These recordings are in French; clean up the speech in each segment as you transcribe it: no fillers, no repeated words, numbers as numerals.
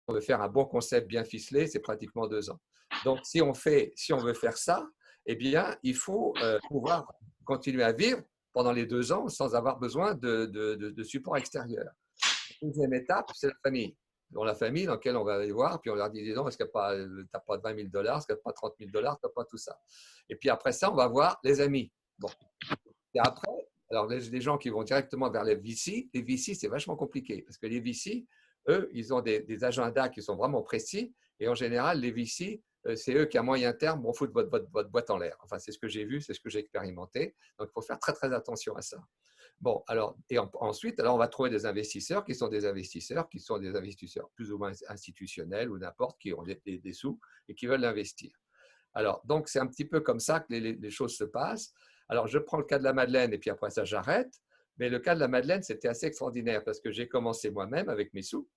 on veut faire un bon concept bien ficelé, c'est pratiquement 2 ans. Donc, si on veut faire ça, eh bien, il faut pouvoir continuer à vivre pendant les 2 ans sans avoir besoin de support extérieur. La deuxième étape, c'est la famille. Dans la famille dans laquelle on va aller voir, puis on leur dit, dis donc, est-ce que tu n'as pas 20 000 dollars, est-ce que tu n'as pas 30 000 dollars, tu n'as pas tout ça. Et puis après ça, on va voir les amis. Bon. Et après, alors les gens qui vont directement vers les VC, c'est vachement compliqué parce que les VC, eux, ils ont des agendas qui sont vraiment précis et en général, les VC, c'est eux qui à moyen terme vont foutre votre boîte en l'air. Enfin, c'est ce que j'ai vu, c'est ce que j'ai expérimenté. Donc, il faut faire très, très attention à ça. Bon, alors, ensuite, alors on va trouver des investisseurs qui sont des investisseurs plus ou moins institutionnels ou n'importe qui ont des sous et qui veulent investir. Alors, donc, c'est un petit peu comme ça que les choses se passent. Alors, je prends le cas de la Madeleine et puis après ça, j'arrête. Mais le cas de la Madeleine, c'était assez extraordinaire parce que j'ai commencé moi-même avec mes sous.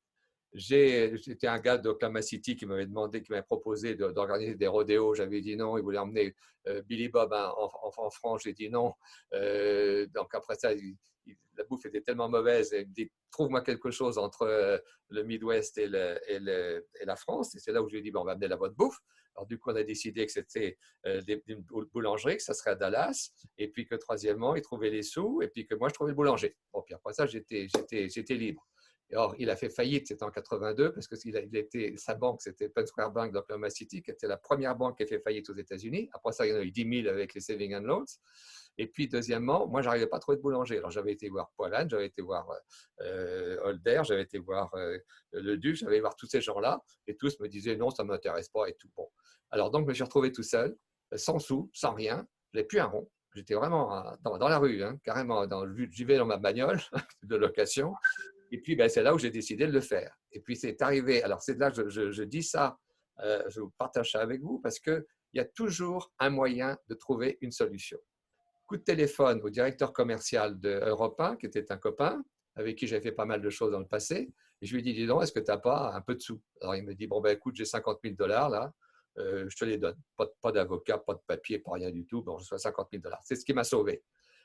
C'était un gars d'Oklahoma City qui m'avait proposé d'organiser des rodéos. J'avais dit non. Il voulait emmener Billy Bob en France. J'ai dit non. Donc après ça, la bouffe était tellement mauvaise. Il me dit trouve-moi quelque chose entre le Midwest et la France. Et c'est là où je lui ai dit bon, on va amener la bonne bouffe. Alors du coup, on a décidé que c'était une boulangerie, que ça serait à Dallas. Et puis que troisièmement, il trouvait les sous. Et puis que moi, je trouvais le boulanger. Bon, puis après ça, j'étais libre. Or, il a fait faillite, c'était en 82, parce que sa banque, c'était Penn Square Bank d'Oklahoma City, qui était la première banque qui a fait faillite aux États-Unis. Après ça, il y en a eu 10 000 avec les Savings and Loans. Et puis, deuxièmement, moi, je n'arrivais pas à trouver de boulanger. Alors, j'avais été voir Poilane, j'avais été voir Holder, j'avais été voir Le Duc, j'avais été voir tous ces gens-là, et tous me disaient non, ça ne m'intéresse pas et tout. Bon. Alors, donc, je me suis retrouvé tout seul, sans sous, sans rien. Je n'avais plus un rond. J'étais vraiment dans la rue, hein, carrément. J'y vais dans ma bagnole de location. Et puis, ben, c'est là où j'ai décidé de le faire. Et puis, c'est arrivé. Alors, c'est là que je dis ça, je partage ça avec vous, parce qu'il y a toujours un moyen de trouver une solution. Coup de téléphone au directeur commercial d'Europe 1, qui était un copain, avec qui j'avais fait pas mal de choses dans le passé. Et je lui ai dit, dis donc, est-ce que tu n'as pas un peu de sous? Alors, il me dit, bon, ben, écoute, j'ai 50 000 dollars là, je te les donne. Pas d'avocat, pas de papier, pas rien du tout. Bon, je reçois 50 000 dollars. C'est ce qui m'a sauvé.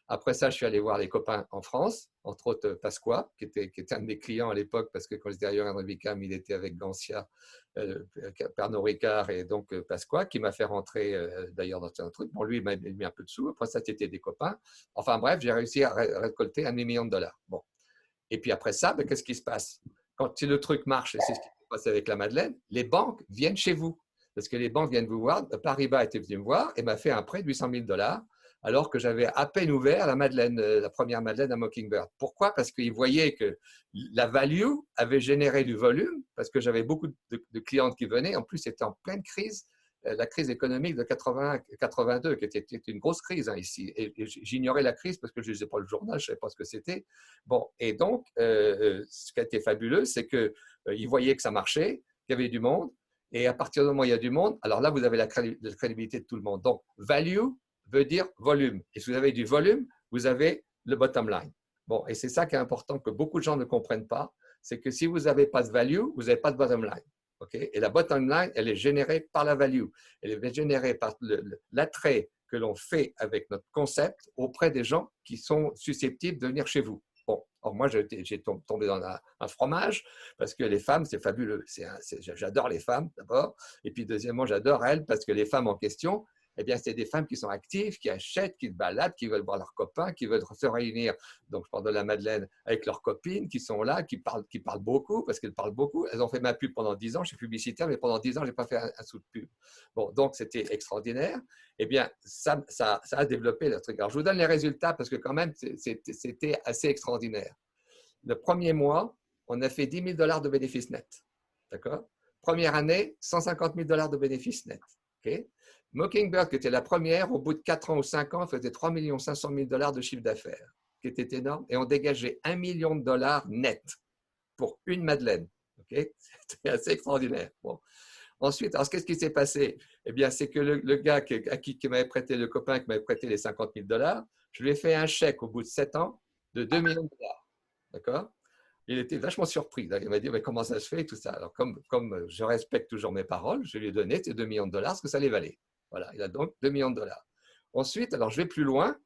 Après ça, je suis allé voir les copains en France, entre autres Pasqua, qui était un de mes clients à l'époque, parce que quand j'étais derrière André Vicam, il était avec Gancia, Pernod Ricard et donc Pasqua, qui m'a fait rentrer d'ailleurs dans un truc. Bon, lui, il m'a mis un peu de sous. Après ça, c'était des copains. Enfin bref, j'ai réussi à récolter 1 million de dollars. Bon. Et puis après ça, ben, qu'est-ce qui se passe? Quand le truc marche, et c'est ce qui s'est passé avec la Madeleine, les banques viennent chez vous. Parce que les banques viennent vous voir. Paribas était venu me voir et m'a fait un prêt de 800 000 dollars alors que j'avais à peine ouvert la Madeleine, la première Madeleine à Mockingbird. Pourquoi? Parce qu'ils voyaient que la value avait généré du volume, parce que j'avais beaucoup de clientes qui venaient. En plus, c'était en pleine crise, la crise économique de 80-82, qui était une grosse crise ici. Et j'ignorais la crise parce que je ne lisais pas le journal, je ne savais pas ce que c'était. Bon, et donc, ce qui a été fabuleux, c'est qu'ils voyaient que ça marchait, qu'il y avait du monde. Et à partir du moment où il y a du monde, alors là, vous avez la crédibilité de tout le monde. Donc, value veut dire volume. Et si vous avez du volume, vous avez le bottom line. Bon, et c'est ça qui est important que beaucoup de gens ne comprennent pas, c'est que si vous n'avez pas de value, vous n'avez pas de bottom line. Okay? Et la bottom line, elle est générée par la value. Elle est générée par l'attrait que l'on fait avec notre concept auprès des gens qui sont susceptibles de venir chez vous. Bon, alors moi, j'ai tombé dans un fromage parce que les femmes, c'est fabuleux. J'adore les femmes d'abord. Et puis, deuxièmement, j'adore elles parce que les femmes en question, eh bien, c'est des femmes qui sont actives, qui achètent, qui se baladent, qui veulent voir leurs copains, qui veulent se réunir. Donc, je parle de la Madeleine avec leurs copines qui sont là, qui parlent beaucoup, parce qu'elles parlent beaucoup. Elles ont fait ma pub pendant 10 ans, je suis publicitaire, mais pendant 10 ans, je n'ai pas fait un sou de pub. Bon, donc, c'était extraordinaire. Eh bien, ça a développé le truc. Alors, je vous donne les résultats parce que quand même, c'était assez extraordinaire. Le premier mois, on a fait 10 000 dollars de bénéfices nets. D'accord? Première année, 150 000 dollars de bénéfices nets. Okay? Mockingbird, qui était la première, au bout de 4 ans ou 5 ans, faisait 3 500 000 dollars de chiffre d'affaires, qui était énorme. Et on dégageait 1 million de dollars net pour une Madeleine. Okay? C'était assez extraordinaire. Bon. Ensuite, alors qu'est-ce qui s'est passé? Eh bien, c'est que le gars qui m'avait prêté, le copain qui m'avait prêté les 50 000 dollars, je lui ai fait un chèque au bout de 7 ans de 2 millions de dollars. D'accord? Il était vachement surpris. Il m'a dit, mais comment ça se fait tout ça? Alors, comme je respecte toujours mes paroles, je lui ai donné ces 2 millions de dollars, ce que ça les valait. Voilà, il a donc 2 millions de dollars. Ensuite, alors je vais plus loin,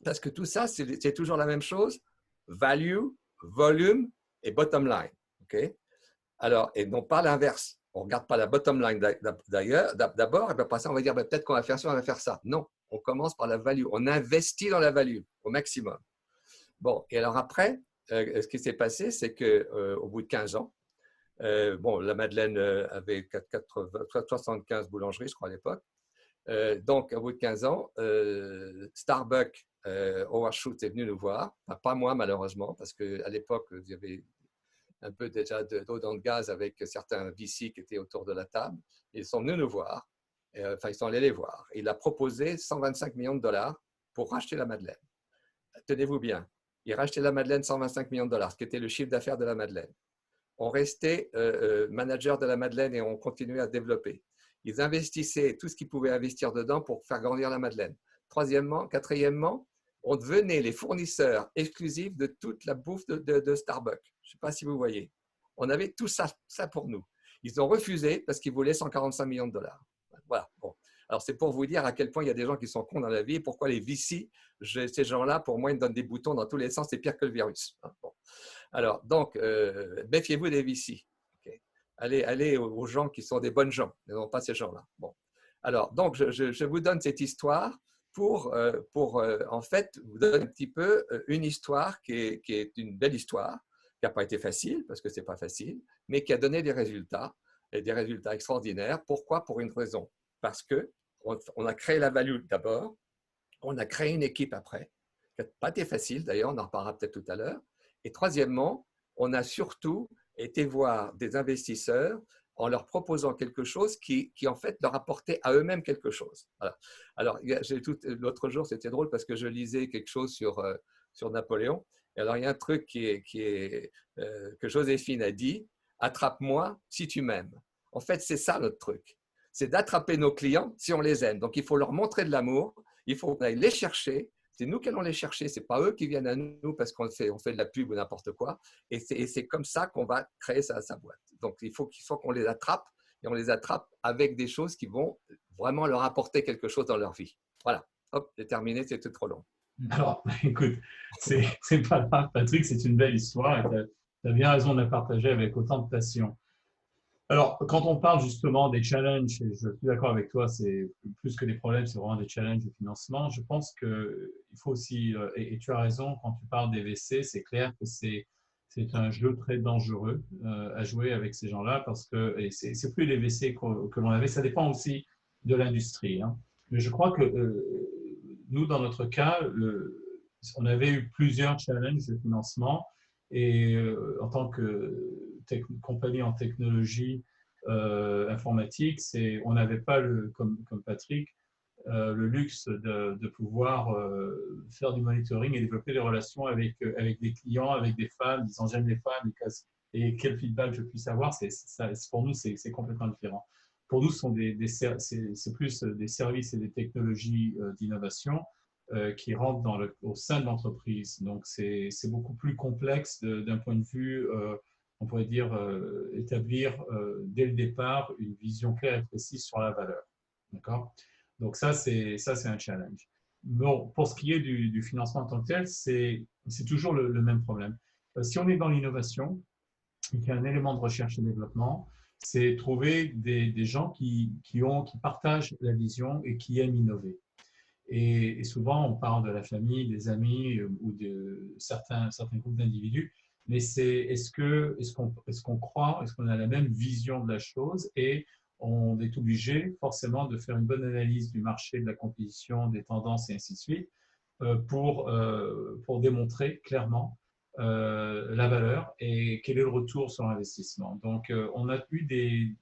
parce que tout ça, c'est toujours la même chose. Value, volume et bottom line. Okay? Alors, et non pas l'inverse. On ne regarde pas la bottom line d'abord, et puis après ça, on va dire ben, peut-être qu'on va faire ça, on va faire ça. Non, on commence par la value. On investit dans la value au maximum. Bon, et alors après, ce qui s'est passé, c'est qu'au bout de 15 ans, bon, la Madeleine avait 75 boulangeries, je crois, à l'époque. Donc, au bout de 15 ans, Starbucks, Howard Schultz est venu nous voir. Enfin, pas moi, malheureusement, parce qu'à l'époque, il y avait un peu déjà d'eau dans le gaz avec certains VC qui étaient autour de la table. Ils sont venus nous voir. Enfin, ils sont allés les voir. Il a proposé 125 millions de dollars pour racheter la Madeleine. Tenez-vous bien. Il rachetait la Madeleine 125 millions de dollars, ce qui était le chiffre d'affaires de la Madeleine. On restait manager de la Madeleine et on continuait à développer. Ils investissaient tout ce qu'ils pouvaient investir dedans pour faire grandir la Madeleine. Troisièmement, quatrièmement, on devenait les fournisseurs exclusifs de toute la bouffe de Starbucks. Je ne sais pas si vous voyez. On avait tout ça pour nous. Ils ont refusé parce qu'ils voulaient 145 millions de dollars. Voilà. Bon. Alors, c'est pour vous dire à quel point il y a des gens qui sont cons dans la vie et pourquoi les VC, ces gens-là, pour moi, ils me donnent des boutons dans tous les sens. C'est pire que le virus. Bon. Alors, donc, méfiez-vous des VC. Okay. Allez aux gens qui sont des bonnes gens, mais non pas ces gens-là. Bon. Alors, donc, je vous donne cette histoire pour en fait, vous donner un petit peu une histoire qui est une belle histoire, qui n'a pas été facile, parce que ce n'est pas facile, mais qui a donné des résultats, et des résultats extraordinaires. Pourquoi? Pour une raison. Parce qu'on a créé la value d'abord, on a créé une équipe après, qui n'a pas été facile, d'ailleurs, on en reparlera peut-être tout à l'heure. Et troisièmement, on a surtout été voir des investisseurs en leur proposant quelque chose qui en fait leur apportait à eux-mêmes quelque chose. Voilà. Alors, l'autre jour, c'était drôle parce que je lisais quelque chose sur Napoléon. Et alors, il y a un truc que Joséphine a dit, attrape-moi si tu m'aimes. En fait, c'est ça notre truc. C'est d'attraper nos clients si on les aime. Donc, il faut leur montrer de l'amour, il faut qu'on aille les chercher. C'est nous qui allons les chercher, ce n'est pas eux qui viennent à nous parce qu'on fait de la pub ou n'importe quoi. Et c'est comme ça qu'on va créer sa boîte. Donc, il faut qu'on les attrape et on les attrape avec des choses qui vont vraiment leur apporter quelque chose dans leur vie. Voilà, hop, j'ai terminé, c'était trop long. Alors, écoute, c'est pas grave, Patrick, c'est une belle histoire et tu as bien raison de la partager avec autant de passion. Alors, quand on parle justement des challenges, et je suis d'accord avec toi, c'est plus que des problèmes, c'est vraiment des challenges de financement. Je pense qu'il faut aussi, et tu as raison, quand tu parles des VC, c'est clair que c'est un jeu très dangereux à jouer avec ces gens-là parce que c'est plus les VC que l'on avait. Ça dépend aussi de l'industrie. Hein. Mais je crois que nous, dans notre cas, on avait eu plusieurs challenges de financement et en tant que compagnie en technologie informatique, on n'avait pas, comme Patrick, le luxe de pouvoir faire du monitoring et développer des relations avec des clients, avec des fans, disant j'aime les fans et quel feedback je puisse avoir. Pour nous, c'est complètement différent. Pour nous, c'est plus des services et des technologies d'innovation qui rentrent au sein de l'entreprise. Donc, c'est beaucoup plus complexe d'un point de vue, on pourrait dire, établir dès le départ une vision claire et précise sur la valeur. D'accord? Donc, ça, c'est un challenge. Bon, pour ce qui est du financement en tant que tel, c'est toujours le même problème. Si on est dans l'innovation, et qu'il y a un élément de recherche et développement, c'est trouver des gens qui partagent la vision et qui aiment innover. Et souvent, on parle de la famille, des amis ou de certains groupes d'individus, mais est-ce qu'on croit, est-ce qu'on a la même vision de la chose et on est obligé forcément de faire une bonne analyse du marché, de la compétition, des tendances et ainsi de suite pour démontrer clairement la valeur et quel est le retour sur l'investissement. Donc, on a eu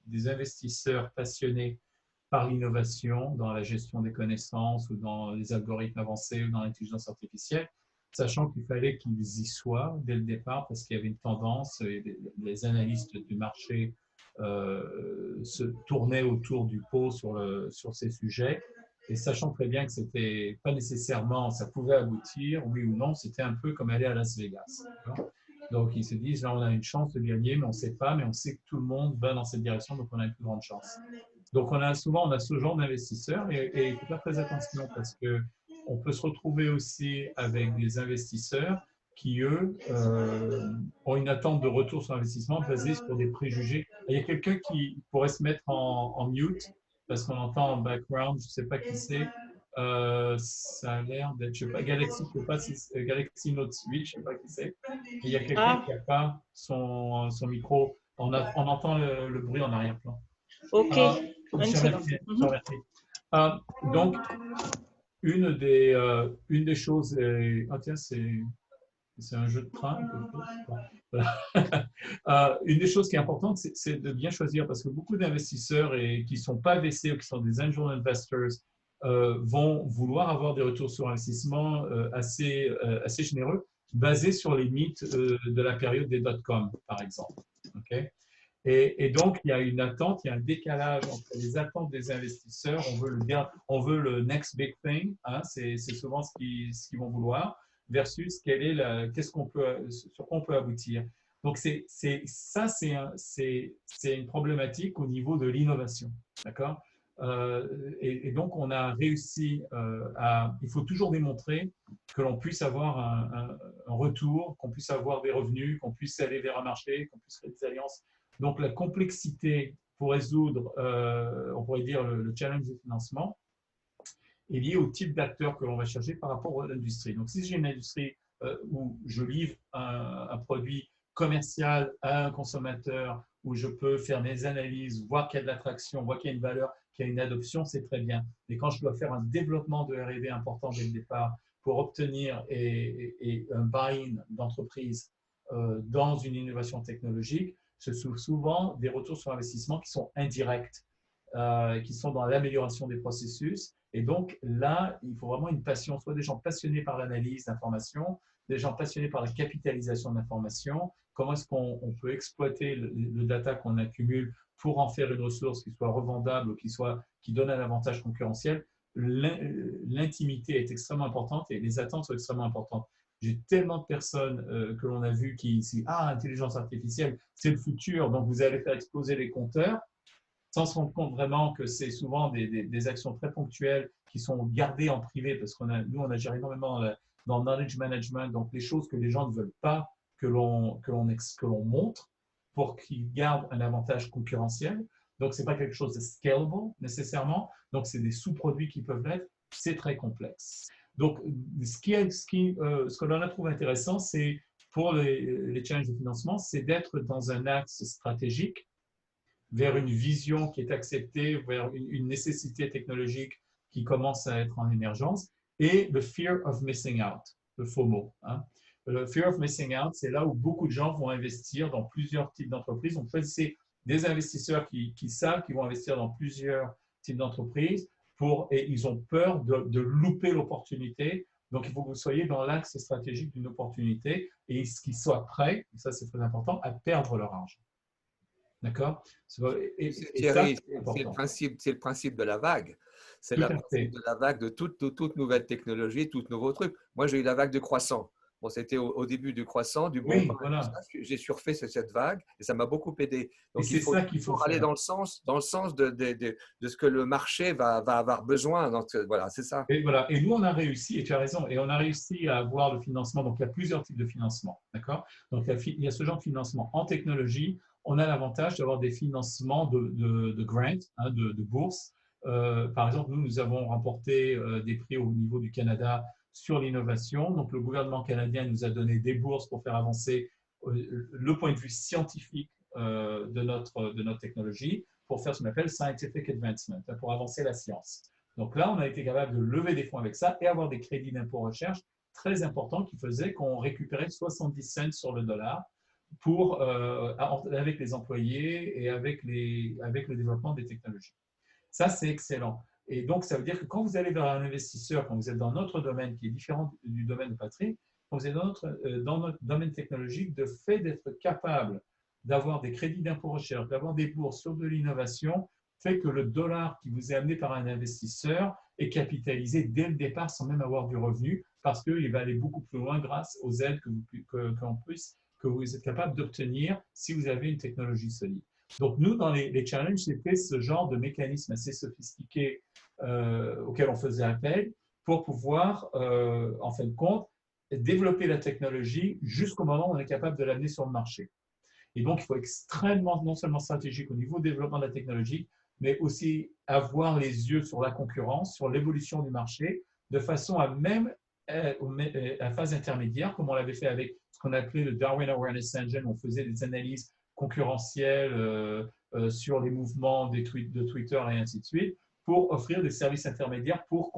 des investisseurs passionnés par l'innovation dans la gestion des connaissances ou dans les algorithmes avancés ou dans l'intelligence artificielle, sachant qu'il fallait qu'ils y soient dès le départ parce qu'il y avait une tendance, et les analystes du marché se tournaient autour du pot sur ces sujets, et sachant très bien que c'était pas nécessairement, ça pouvait aboutir, oui ou non, c'était un peu comme aller à Las Vegas. Donc, ils se disent, là, on a une chance de gagner, mais on ne sait pas, mais on sait que tout le monde va dans cette direction, donc on a une plus grande chance. Donc, on a ce genre d'investisseurs et il faut faire très attention parce qu'on peut se retrouver aussi avec des investisseurs qui, eux, ont une attente de retour sur investissement basée sur des préjugés. Il y a quelqu'un qui pourrait se mettre en mute parce qu'on entend en background, je ne sais pas qui c'est. Ça a l'air d'être, je ne sais pas, Galaxy, je sais pas si Galaxy Note 8, je ne sais pas qui c'est. Et il y a quelqu'un Ah, qui n'a pas son micro. On entend le bruit en arrière-plan. ok. Je Une te seconde. remercie. Je te remercie. Donc, une des choses, ah tiens, c'est un jeu de train. Voilà. Une des choses qui est importante, c'est de bien choisir parce que beaucoup d'investisseurs qui ne sont pas VC ou qui sont des angel investors vont vouloir avoir des retours sur investissement assez généreux, basés sur les mythes de la période des dot-com, par exemple. Okay? Et donc, il y a une attente, il y a un décalage entre les attentes des investisseurs. On veut le next big thing, hein, c'est souvent ce qu'ils vont vouloir, versus qu'est-ce qu'on peut, sur quoi on peut aboutir. Donc, c'est une problématique au niveau de l'innovation, d'accord? Et donc, on a réussi il faut toujours démontrer que l'on puisse avoir un retour, qu'on puisse avoir des revenus, qu'on puisse aller vers un marché, qu'on puisse créer des alliances. Donc, la complexité pour résoudre, on pourrait dire, le challenge du financement est liée au type d'acteurs que l'on va chercher par rapport à l'industrie. Donc, si j'ai une industrie où je livre un produit commercial à un consommateur, où je peux faire mes analyses, voir qu'il y a de l'attraction, voir qu'il y a une valeur, qu'il y a une adoption, c'est très bien. Mais quand je dois faire un développement de R&D important dès le départ pour obtenir un buy-in d'entreprise dans une innovation technologique, ce sont souvent des retours sur investissement qui sont indirects, qui sont dans l'amélioration des processus. Et donc là, il faut vraiment une passion, soit des gens passionnés par l'analyse d'informations, des gens passionnés par la capitalisation d'informations, comment est-ce qu'on peut exploiter le data qu'on accumule pour en faire une ressource qui soit revendable, qui donne un avantage concurrentiel. L'intimité est extrêmement importante et les attentes sont extrêmement importantes. J'ai tellement de personnes que l'on a vues qui disent « Ah, intelligence artificielle, c'est le futur, donc vous allez faire exploser les compteurs », sans se rendre compte vraiment que c'est souvent des actions très ponctuelles qui sont gardées en privé, parce nous, on agit énormément dans le knowledge management, donc les choses que les gens ne veulent pas que l'on montre pour qu'ils gardent un avantage concurrentiel. Donc, ce n'est pas quelque chose de scalable nécessairement, donc c'est des sous-produits qui peuvent l'être, c'est très complexe. Donc, ce que l'on a trouvé intéressant, c'est pour les challenges de financement, c'est d'être dans un axe stratégique vers une vision qui est acceptée, vers une nécessité technologique qui commence à être en émergence, et le fear of missing out, le FOMO. Hein. Le fear of missing out, c'est là où beaucoup de gens vont investir dans plusieurs types d'entreprises. Donc, choisissez des investisseurs qui savent qu'ils vont investir dans plusieurs types d'entreprises et ils ont peur de louper l'opportunité. Donc, il faut que vous soyez dans l'axe stratégique d'une opportunité et qu'ils soient prêts, et ça c'est très important, à perdre leur argent. D'accord? Thierry, c'est le principe de la vague. C'est le principe de la vague de toute nouvelle technologie, tout nouveau truc. Moi, j'ai eu la vague de croissant. Bon, c'était au début du croissant, du bon. Oui, voilà. J'ai surfé cette vague et ça m'a beaucoup aidé. Donc, il faut aller dans le sens de ce que le marché va avoir besoin. Donc, voilà, c'est ça. Et voilà. Et nous, on a réussi, et tu as raison, et on a réussi à avoir le financement. Donc, il y a plusieurs types de financement. D'accord? Donc, il y a ce genre de financement en technologie. On a l'avantage d'avoir des financements de grants, hein, de bourses. Par exemple, nous avons remporté des prix au niveau du Canada sur l'innovation. Donc, le gouvernement canadien nous a donné des bourses pour faire avancer le point de vue scientifique de notre technologie, pour faire ce qu'on appelle scientific advancement, pour avancer la science. Donc là, on a été capable de lever des fonds avec ça et avoir des crédits d'impôt recherche très importants qui faisaient qu'on récupérait 70 cents sur le dollar avec les employés et avec le développement des technologies. Ça, c'est excellent. Et donc, ça veut dire que quand vous allez vers un investisseur, quand vous êtes dans notre domaine qui est différent du domaine de Patrick, quand vous êtes dans notre domaine technologique, de fait d'être capable d'avoir des crédits d'impôt recherche, d'avoir des bourses sur de l'innovation, fait que le dollar qui vous est amené par un investisseur est capitalisé dès le départ sans même avoir du revenu, parce qu'il va aller beaucoup plus loin grâce aux aides que vous êtes capable d'obtenir si vous avez une technologie solide. Donc, nous, dans les challenges, c'était ce genre de mécanisme assez sophistiqué auquel on faisait appel pour pouvoir, en fin de compte, développer la technologie jusqu'au moment où on est capable de l'amener sur le marché. Et donc, il faut extrêmement, non seulement stratégique au niveau du développement de la technologie, mais aussi avoir les yeux sur la concurrence, sur l'évolution du marché, de façon à même à la phase intermédiaire, comme on l'avait fait avec ce qu'on appelait le Darwin Awareness Engine, on faisait des analyses concurrentielles sur les mouvements de Twitter et ainsi de suite, pour offrir des services intermédiaires pour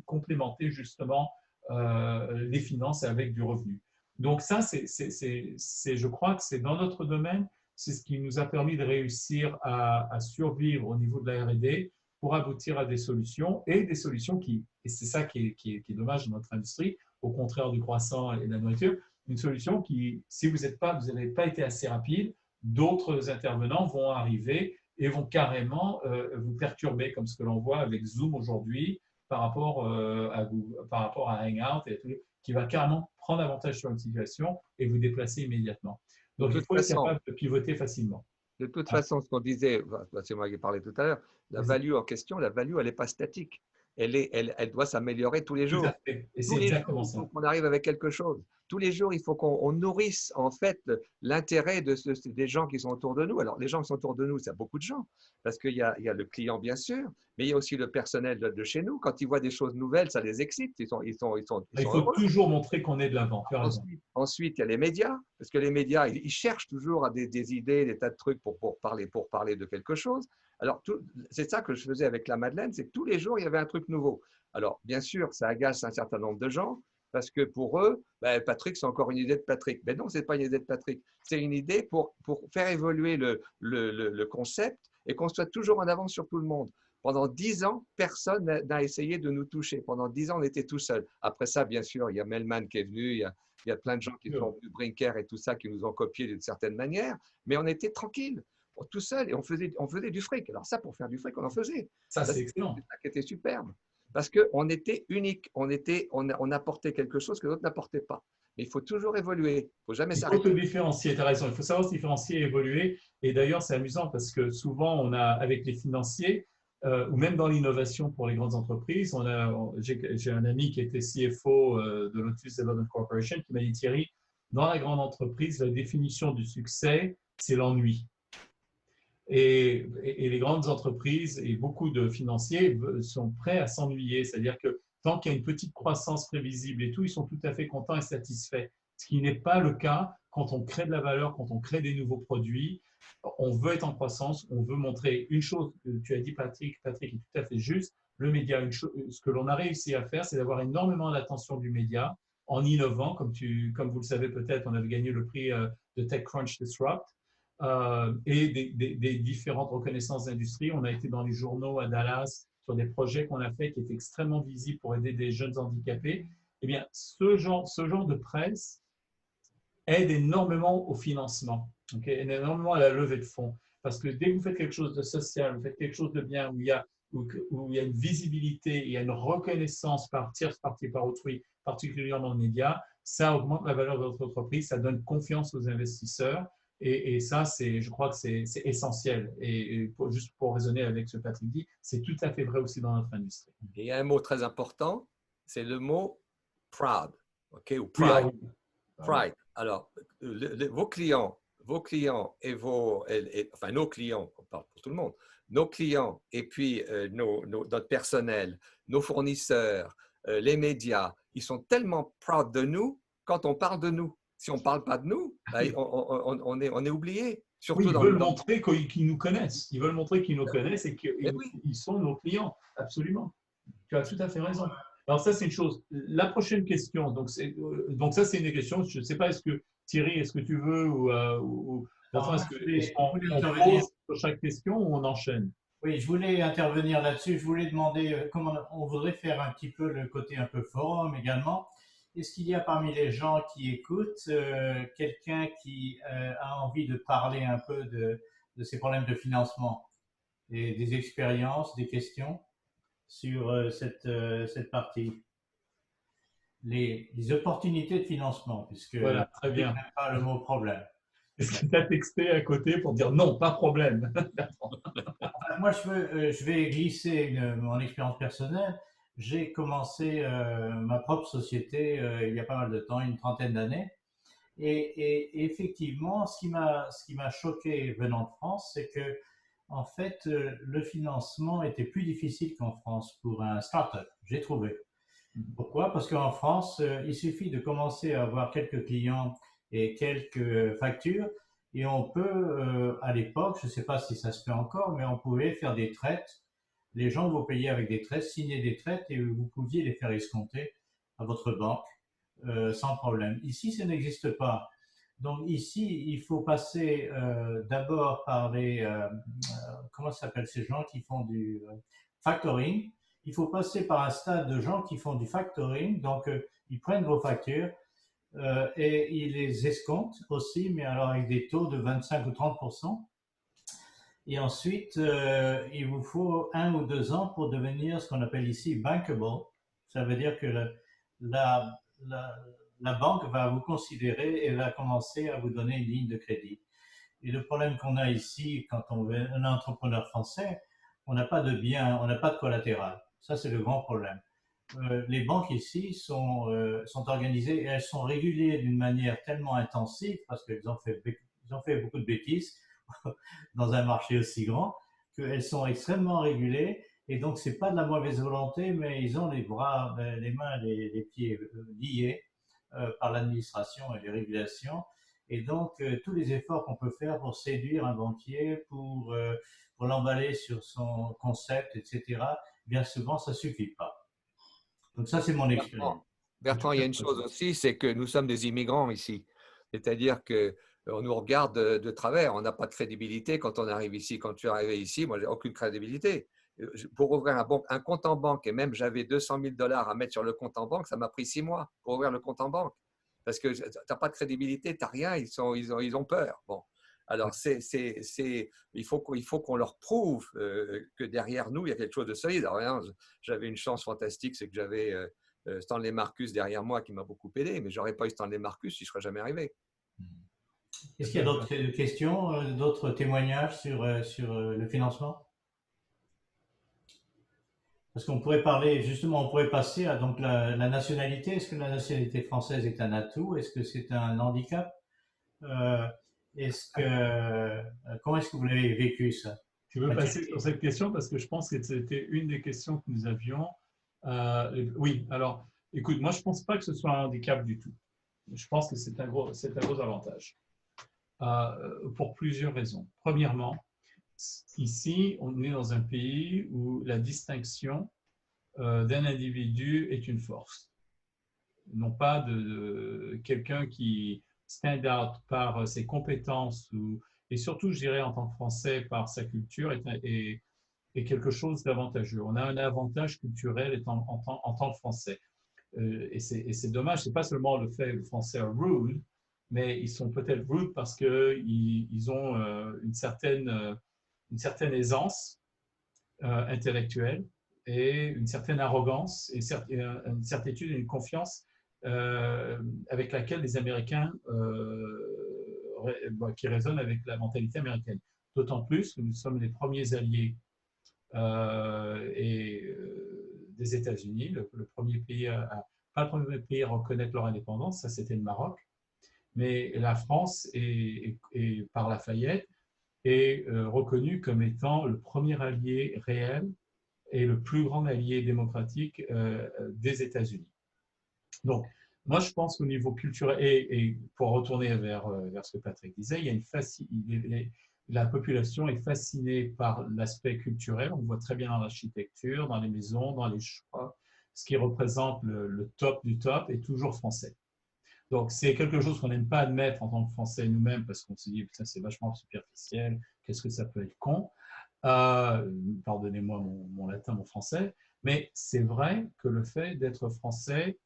complémenter justement les finances avec du revenu. Donc ça, je crois que c'est dans notre domaine, c'est ce qui nous a permis de réussir à survivre au niveau de la R&D pour aboutir à des solutions et des solutions qui, et c'est ça qui est dommage dans notre industrie, au contraire du croissant et de la nourriture, une solution qui, si vous n'avez pas été assez rapide, d'autres intervenants vont arriver et vont carrément vous perturber, comme ce que l'on voit avec Zoom aujourd'hui par rapport à Hangout, et tout, qui va carrément prendre avantage sur une situation et vous déplacer immédiatement. Donc, il faut être capable de pivoter facilement. De toute façon, ce qu'on disait, c'est moi qui parlais tout à l'heure, la value en question, la value, elle n'est pas statique. Elle doit s'améliorer tous les jours. Tout à fait. Et tous c'est les exactement jours, ça. il faut qu'on arrive avec quelque chose. Tous les jours, il faut qu'on nourrisse en fait l'intérêt des gens qui sont autour de nous. Alors, les gens qui sont autour de nous, c'est beaucoup de gens, parce qu'il y a le client, bien sûr, mais il y a aussi le personnel de chez nous. Quand ils voient des choses nouvelles, ça les excite. Ils Il sont faut heureux. toujours montrer qu'on est de l'avant. Ensuite, il y a les médias, parce que les médias, ils cherchent toujours à des idées, des tas de trucs pour parler de quelque chose. Alors, c'est ça que je faisais avec la Madeleine, c'est que tous les jours, il y avait un truc nouveau. Alors, bien sûr, ça agace un certain nombre de gens, parce que pour eux, Patrick, c'est encore une idée de Patrick. Mais non, ce n'est pas une idée de Patrick. C'est une idée pour faire évoluer le concept et qu'on soit toujours en avance sur tout le monde. Pendant 10 ans, personne n'a essayé de nous toucher. Pendant 10 ans, on était tout seul. Après ça, bien sûr, il y a Melman qui est venu, il y a plein de gens qui sont venus, Brinker et tout ça, qui nous ont copiés d'une certaine manière. Mais on était tranquille, tout seul, et on faisait du fric. Alors ça, pour faire du fric, on en faisait. Ça, c'est excellent. C'est ça qui était superbe. Parce qu'on était unique, on apportait quelque chose que d'autres n'apportaient pas. Mais il faut toujours évoluer, il ne faut jamais s'arrêter. Il faut se différencier, tu as raison, il faut savoir se différencier et évoluer. Et d'ailleurs, c'est amusant parce que souvent, on a, avec les financiers, ou même dans l'innovation pour les grandes entreprises, j'ai un ami qui était CFO de Lotus Development Corporation qui m'a dit, Thierry, dans la grande entreprise, la définition du succès, c'est l'ennui. Et les grandes entreprises et beaucoup de financiers sont prêts à s'ennuyer. C'est-à-dire que tant qu'il y a une petite croissance prévisible et tout, ils sont tout à fait contents et satisfaits. Ce qui n'est pas le cas quand on crée de la valeur, quand on crée des nouveaux produits. On veut être en croissance, on veut montrer une chose que tu as dit, Patrick est tout à fait juste. Le média, ce que l'on a réussi à faire, c'est d'avoir énormément l'attention du média en innovant. Comme vous le savez peut-être, on avait gagné le prix de TechCrunch Disrupt. Et des différentes reconnaissances d'industrie. On a été dans les journaux à Dallas sur des projets qu'on a fait qui étaient extrêmement visibles pour aider des jeunes handicapés. Eh bien, ce genre de presse aide énormément au financement, aide énormément à la levée de fonds. Parce que dès que vous faites quelque chose de social, vous faites quelque chose de bien, où il y a une visibilité, il y a une reconnaissance par tierce partie, par autrui, particulièrement dans les médias, ça augmente la valeur de votre entreprise, ça donne confiance aux investisseurs. Et ça, je crois que c'est essentiel. Et juste pour raisonner avec ce que Patrick dit, c'est tout à fait vrai aussi dans notre industrie. Et il y a un mot très important, c'est le mot proud, ou pride. Oui. Pride. Alors, vos clients et enfin nos clients, on parle pour tout le monde, nos clients et puis notre personnel, nos fournisseurs, les médias, ils sont tellement proud de nous quand on parle de nous. Si on ne parle pas de nous, on est oublié. Surtout ils veulent montrer qu'ils nous connaissent. Ils veulent montrer qu'ils nous connaissent et qu'ils sont nos clients. Absolument. Tu as tout à fait raison. Alors ça, c'est une chose. La prochaine question, donc ça, c'est une question. Je ne sais pas, est-ce que Thierry, est-ce que tu veux ou est-ce qu'on pose sur chaque question ou on enchaîne? Oui, je voulais intervenir là-dessus. Je voulais demander comment on voudrait faire un petit peu le côté un peu forum également. Est-ce qu'il y a parmi les gens qui écoutent quelqu'un qui a envie de parler un peu de ces problèmes de financement et des expériences, des questions sur cette partie? Les opportunités de financement, puisque voilà, très bien. Pas le mot problème. Est-ce que tu as texté à côté pour dire non, pas problème? Moi, je vais glisser mon expérience personnelle. j'ai commencé ma propre société il y a pas mal de temps, une trentaine d'années. Et effectivement, ce qui m'a choqué venant de France, c'est que en fait, le financement était plus difficile qu'en France pour un start-up, j'ai trouvé. Pourquoi? Parce qu'en France, il suffit de commencer à avoir quelques clients et quelques factures, et on peut, à l'époque, je ne sais pas si ça se fait encore, mais on pouvait faire des traites. Les gens vous payaient avec des traites, signer des traites, et vous pouviez les faire escompter à votre banque sans problème. Ici, ça n'existe pas. Donc ici, il faut passer d'abord par les, comment ça s'appelle ces gens qui font du factoring. Il faut passer par un stade de gens qui font du factoring. Donc ils prennent vos factures et ils les escomptent aussi, mais alors avec des taux de 25 ou 30%. Et ensuite, il vous faut 1 ou 2 ans pour devenir ce qu'on appelle ici bankable. Ça veut dire que la, la, la banque va vous considérer et va commencer à vous donner une ligne de crédit. Et le problème qu'on a ici, quand on est un entrepreneur français, on n'a pas de biens, on n'a pas de collatéral. Ça, c'est le grand problème. Les banques ici sont organisées et elles sont régulées d'une manière tellement intensive parce ils ont fait beaucoup de bêtises dans un marché aussi grand qu'elles sont extrêmement régulées. Et donc, c'est pas de la mauvaise volonté, mais ils ont les bras, les mains, les pieds liés par l'administration et les régulations. Et donc, tous les efforts qu'on peut faire pour séduire un banquier, pour l'emballer sur son concept, etc., bien souvent, ça suffit pas. Donc ça, c'est mon expérience. Bertrand, il y a une chose aussi, c'est que nous sommes des immigrants ici. C'est-à-dire qu'on nous regarde de travers. On n'a pas de crédibilité quand on arrive ici. Quand tu es arrivé ici, moi, j'ai aucune crédibilité. Pour ouvrir un compte en banque, et même j'avais 200 000 $ à mettre sur le compte en banque, ça m'a pris 6 mois pour ouvrir le compte en banque. Parce que tu n'as pas de crédibilité, tu n'as rien, ils ont peur. Bon. Alors, il faut qu'on leur prouve que derrière nous, il y a quelque chose de solide. Alors, j'avais une chance fantastique, c'est que j'avais Stanley Marcus derrière moi qui m'a beaucoup aidé, mais je n'aurais pas eu Stanley Marcus, je ne serais jamais arrivé. Est-ce qu'il y a d'autres questions, d'autres témoignages sur le financement? Parce qu'on pourrait parler, justement, on pourrait passer à donc la nationalité. Est-ce que la nationalité française est un atout? Est-ce que c'est un handicap? Euh, comment est-ce que vous l'avez vécu ça? Tu veux passer sur cette question parce que je pense que c'était une des questions que nous avions. Oui, alors, écoute, moi je ne pense pas que ce soit un handicap du tout. Je pense que c'est un gros avantage pour plusieurs raisons. Premièrement, ici, on est dans un pays où la distinction d'un individu est une force. Non pas de quelqu'un qui stand out par ses compétences et surtout, je dirais, en tant que Français, par sa culture est quelque chose d'avantageux. On a un avantage culturel en tant que Français. Et c'est dommage, c'est pas seulement le fait que le Français est rude, mais ils sont peut-être rude parce qu'ils ont une certaine aisance intellectuelle et une certaine arrogance et une certitude et une confiance avec laquelle les Américains qui résonnent avec la mentalité américaine. D'autant plus que nous sommes les premiers alliés des États-Unis, le premier pays pas le premier pays à reconnaître leur indépendance, ça c'était le Maroc, mais la France par Lafayette est reconnue comme étant le premier allié réel et le plus grand allié démocratique des États-Unis. Donc, moi, je pense qu'au niveau culturel, et pour retourner vers ce que Patrick disait, la population est fascinée par l'aspect culturel. On le voit très bien dans l'architecture, dans les maisons, dans les choix. Ce qui représente le top du top est toujours français. Donc, c'est quelque chose qu'on n'aime pas admettre en tant que Français nous-mêmes parce qu'on se dit, putain, c'est vachement superficiel, qu'est-ce que ça peut être con. Pardonnez-moi mon latin, mon français, mais c'est vrai que le fait d'être français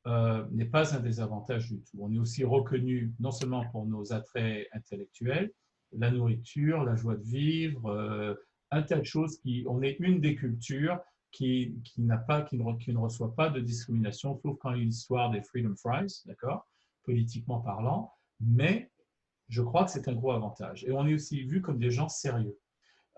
n'est pas un désavantage du tout. On est aussi reconnu non seulement pour nos attraits intellectuels, la nourriture, la joie de vivre, un tas de choses on est une des cultures qui ne reçoit pas de discrimination, sauf quand il y a l'histoire des Freedom Fries, d'accord, politiquement parlant, mais je crois que c'est un gros avantage. Et on est aussi vu comme des gens sérieux.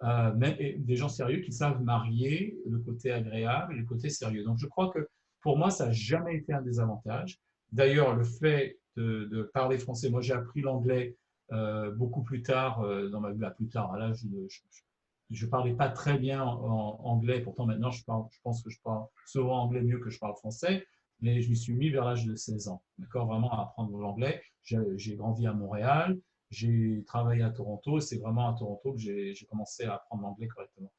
mais des gens sérieux qui savent marier le côté agréable et le côté sérieux. Donc, je crois que pour moi, ça n'a jamais été un désavantage. D'ailleurs, le fait de parler français, moi j'ai appris l'anglais beaucoup plus tard dans ma vie, plus tard, à l'âge de, je parlais pas très bien anglais, pourtant maintenant je pense que je parle souvent anglais mieux que je parle français, mais je m'y suis mis vers l'âge de 16 ans, d'accord, vraiment à apprendre l'anglais. J'ai grandi à Montréal, j'ai travaillé à Toronto, et c'est vraiment à Toronto que j'ai commencé à apprendre l'anglais correctement.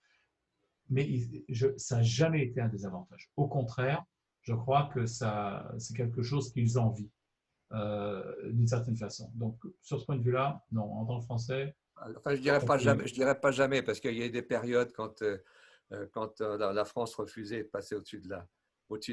Mais ça n'a jamais été un désavantage. Au contraire, je crois que c'est quelque chose qu'ils envient d'une certaine façon. Donc, sur ce point de vue-là, non, en tant que Français. Enfin, je dirais pas jamais, parce qu'il y a eu des périodes quand la France refusait de passer au-dessus de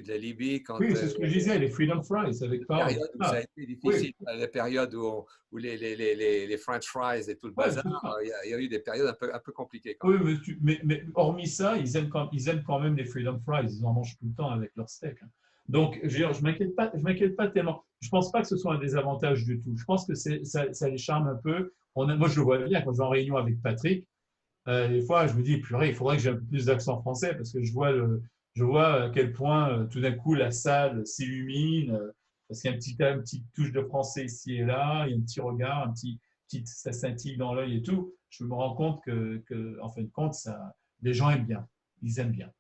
la Libye, Oui, c'est ce que je disais, les Freedom Fries avec Paul. périodes où ça a été difficile, Oui, les périodes où les French fries et tout le ouais, bazar, c'est ça. il y a eu des périodes un peu compliquées quand Oui, même. mais hormis ça, ils aiment quand même les Freedom Fries. Ils en mangent tout le temps avec leur steak, hein. Donc, je veux dire, je m'inquiète pas tellement. Je pense pas que ce soit un désavantage du tout. Je pense que ça les charme un peu. Moi, je le vois bien quand je vais en réunion avec Patrick. Des fois, je me dis, purée, il faudrait que j'ai un peu plus d'accent français parce que je vois à quel point tout d'un coup la salle s'illumine parce qu'il y a une petite touche de français ici et là, il y a un petit regard, ça scintille dans l'œil et tout. Je me rends compte en fin de compte, les gens aiment bien, ils aiment bien.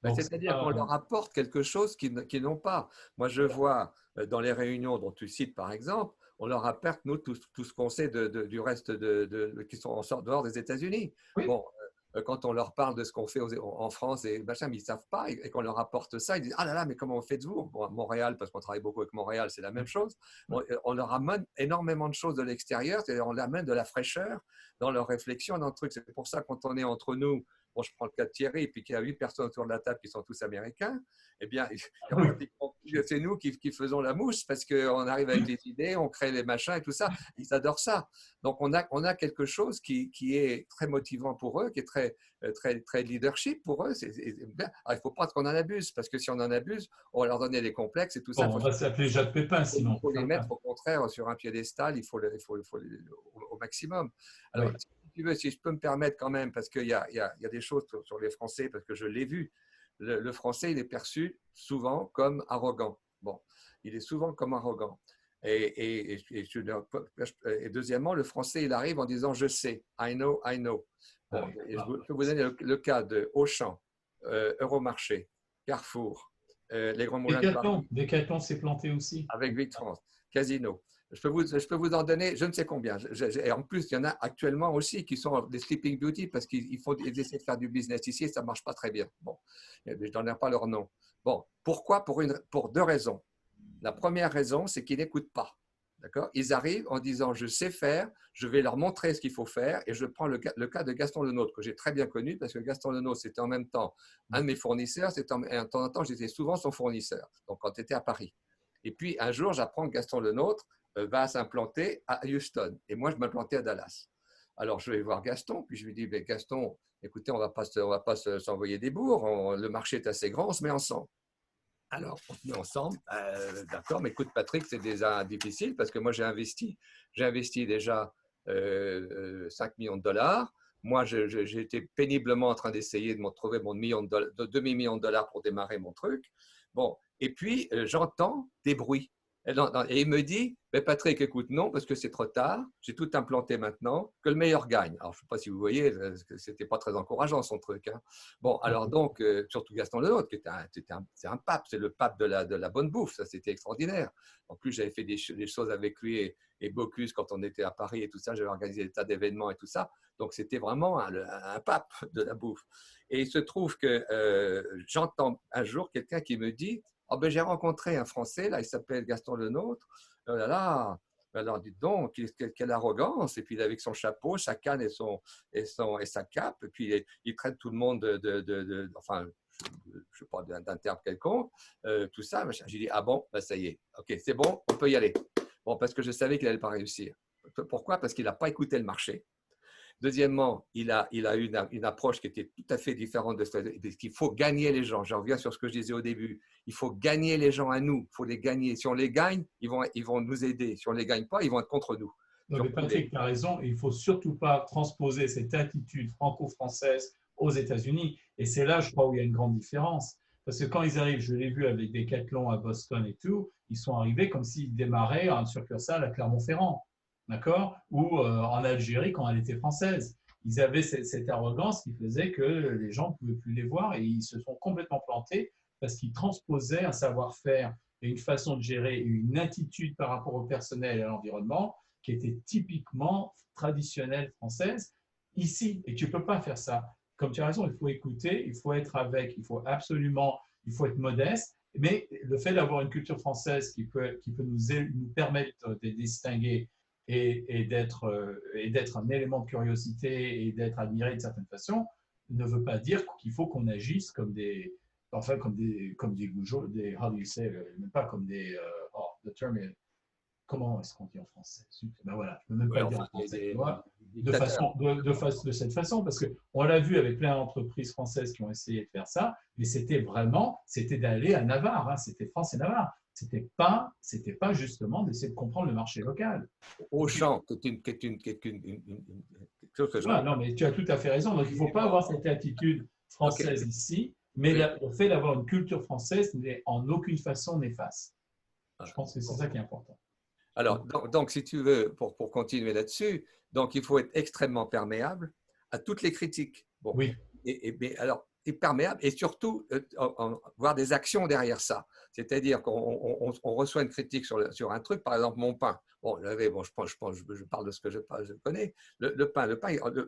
Donc, C'est-à-dire qu'on leur apporte quelque chose qu'ils n'ont pas. Moi, je vois dans les réunions dont tu cites, par exemple, on leur apporte, nous, tout ce qu'on sait du reste qui sont en sorte dehors des États-Unis. oui, Bon, quand on leur parle de ce qu'on fait en France et machin, mais ils ne savent pas, et qu'on leur apporte ça, ils disent ah là là, mais comment faites-vous? Bon, à Montréal, parce qu'on travaille beaucoup avec Montréal, c'est la même chose. On leur amène énormément de choses de l'extérieur, c'est-à-dire on leur amène de la fraîcheur dans leur réflexion, dans le truc. C'est pour ça, quand on est entre nous, bon, je prends le cas de Thierry, puis qu'il y a 8 personnes autour de la table qui sont tous américains, eh bien, oui, c'est nous qui faisons la mousse parce qu'on arrive avec les idées, on crée les machins et tout ça. Ils adorent ça. Donc, on a quelque chose qui est très motivant pour eux, qui est très leadership pour eux. Alors, il ne faut pas qu'on en abuse parce que si on en abuse, on va leur donner des complexes et tout ça. bon, on va s'appeler Jacques Pépin Il sinon. faut les mettre au contraire sur un piédestal, il faut au maximum. Alors, Oui, si tu veux, si je peux me permettre quand même, parce qu'il y a des choses sur les Français, parce que je l'ai vu, le Français, il est perçu souvent comme arrogant. Bon, il est souvent comme arrogant. Et deuxièmement, le Français, il arrive en disant je sais, I know, I know. Bon, je peux vous donner le cas de Auchan, Euromarché, Carrefour, les grands moulins de Paris, Decathlon s'est planté aussi. avec Vic France, Casino. Je peux vous en donner je ne sais combien. Et en plus, il y en a actuellement aussi qui sont des Sleeping Beauty parce qu'ils essaient de faire du business ici et ça ne marche pas très bien. Bon, je ne donnerai pas leur nom. Bon, pourquoi? Pour deux raisons. La première raison, c'est qu'ils n'écoutent pas. D'accord? Ils arrivent en disant je sais faire, je vais leur montrer ce qu'il faut faire et je prends le cas de Gaston Lenôtre que j'ai très bien connu parce que Gaston Lenôtre c'était en même temps un de mes fournisseurs, et de temps en temps j'étais souvent son fournisseur. Donc quand tu étais à Paris. Et puis un jour j'apprends que Gaston Lenôtre va s'implanter à Houston et moi je m'implantais à Dallas. Alors je vais voir Gaston puis je lui dis mais Gaston, écoutez on va pas s'envoyer des bourres, le marché est assez grand, on se met ensemble. Alors, on se met ensemble, d'accord, mais écoute Patrick, c'est déjà difficile parce que moi j'ai investi déjà 5 millions de dollars. Moi, j'ai été péniblement en train d'essayer de me trouver mon demi-million de dollars pour démarrer mon truc. Bon, et puis j'entends des bruits. Et il me dit, mais Patrick, écoute, non, parce que c'est trop tard, j'ai tout implanté maintenant, que le meilleur gagne. Alors, je ne sais pas si vous voyez, ce n'était pas très encourageant son truc, hein. Bon, alors donc, surtout Gaston Lenôtre, c'est un pape, c'est le pape de la bonne bouffe, ça c'était extraordinaire. En plus, j'avais fait des choses avec lui et Bocuse quand on était à Paris et tout ça, j'avais organisé des tas d'événements et tout ça. Donc, c'était vraiment un pape de la bouffe. Et il se trouve que j'entends un jour quelqu'un qui me dit, oh ben, j'ai rencontré un Français, là, il s'appelle Gaston Lenôtre. Oh là là, alors dites donc, quelle arrogance. Et puis, il est avec son chapeau, sa canne et sa cape. Et puis, il traite tout le monde enfin, je ne sais pas, d'un terme quelconque, tout ça. J'ai dit, ah bon, ben, ça y est, ok, c'est bon, on peut y aller. Bon, parce que je savais qu'il n'allait pas réussir. Pourquoi? Parce qu'il n'a pas écouté le marché. Deuxièmement, il a une approche qui était tout à fait différente de ce qu'il faut gagner les gens. Je reviens sur ce que je disais au début. Il faut gagner les gens à nous. Il faut les gagner. Si on les gagne, ils vont nous aider. Si on ne les gagne pas, ils vont être contre nous. Non, mais Patrick, tu as raison. Il ne faut surtout pas transposer cette attitude franco-française aux États-Unis. Et c'est là, je crois, où il y a une grande différence. Parce que quand ils arrivent, je l'ai vu avec Decathlon à Boston et tout, ils sont arrivés comme s'ils démarraient en succursale à Clermont-Ferrand, d'accord? Ou en Algérie quand elle était française. Ils avaient cette arrogance qui faisait que les gens ne pouvaient plus les voir et ils se sont complètement plantés parce qu'ils transposaient un savoir-faire et une façon de gérer, une attitude par rapport au personnel et à l'environnement qui était typiquement traditionnelle française ici. Et tu ne peux pas faire ça. Comme tu as raison, il faut écouter, il faut être avec, il faut absolument, il faut être modeste. Mais le fait d'avoir une culture française qui peut nous permettre de distinguer et d'être un élément de curiosité et d'être admiré de certaines façons ne veut pas dire qu'il faut qu'on agisse comme des, enfin comme des goujots, des, how do you say, même pas comme des, oh, the term is, comment est-ce qu'on dit en français? Ben voilà, je ne peux même pas le dire en français. De cette façon, parce qu'on l'a vu avec plein d'entreprises françaises qui ont essayé de faire ça, mais c'était d'aller à Navarre, hein, c'était France et Navarre. C'était pas justement d'essayer de comprendre le marché local. Auchan, quelque chose que je... Non, mais tu as tout à fait raison. Donc, il ne faut pas avoir cette attitude française ici, mais le fait d'avoir une culture française n'est en aucune façon néfaste. Je pense que c'est ça qui est important. Alors, donc, si tu veux, pour continuer là-dessus, donc il faut être extrêmement perméable à toutes les critiques. Bon. Oui. Mais alors, perméable et surtout voir des actions derrière ça. C'est-à-dire qu'on reçoit une critique sur un truc, par exemple mon pain. Bon, je parle de ce que je connais. Le pain,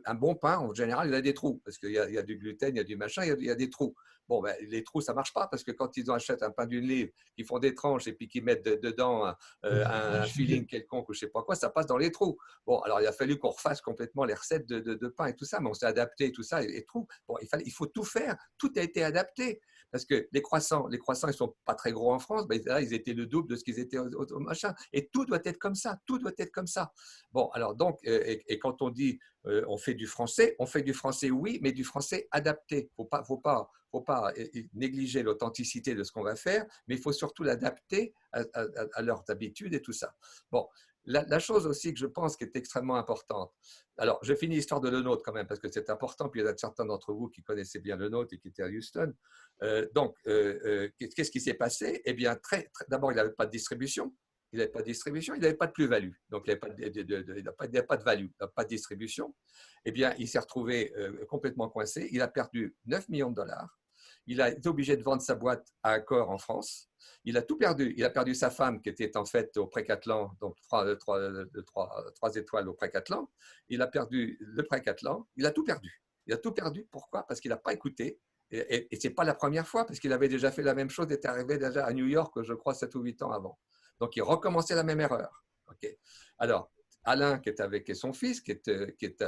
un bon pain, en général, il a des trous parce qu'il y a du gluten, il y a du machin, il y a des trous. Bon, ben, les trous, ça ne marche pas parce que quand ils achètent un pain d'une livre, ils font des tranches et puis qu'ils mettent dedans un filling quelconque ou je ne sais pas quoi, ça passe dans les trous. Bon, alors il a fallu qu'on refasse complètement les recettes de pain et tout ça, mais on s'est adapté et tout ça, et trous. Bon, il faut tout faire. Tout a été adapté. Parce que les croissants, ils ne sont pas très gros en France, mais là, ils étaient le double de ce qu'ils étaient au machin. Et tout doit être comme ça, tout doit être comme ça. Bon, alors donc, et quand on dit on fait du français, oui, mais du français adapté. Il ne faut pas négliger l'authenticité de ce qu'on va faire, mais il faut surtout l'adapter à leurs habitudes et tout ça. Bon, la chose aussi que je pense qui est extrêmement importante, alors je finis l'histoire de Le Nôtre quand même parce que c'est important, puis il y en a certains d'entre vous qui connaissaient bien Le Nôtre et qui étaient à Houston. Qu'est-ce qui s'est passé? Eh bien, d'abord, il n'avait pas de distribution. Il n'avait pas de plus-value. Donc, il n'y a pas de value, il n'a pas de distribution. Eh bien, il s'est retrouvé complètement coincé. Il a perdu 9 millions de dollars. Il a été obligé de vendre sa boîte à Accor en France. Il a tout perdu. Il a perdu sa femme qui était en fait au Précathlon, donc 3 étoiles au Précathlon. Il a perdu le Précathlon. Il a tout perdu. Il a tout perdu. Pourquoi? Parce qu'il n'a pas écouté. Et ce n'est pas la première fois, parce qu'il avait déjà fait la même chose, il était arrivé déjà à New York, je crois, 7 ou 8 ans avant. Donc, il recommençait la même erreur. Okay. Alors, Alain, qui est avec son fils, qui est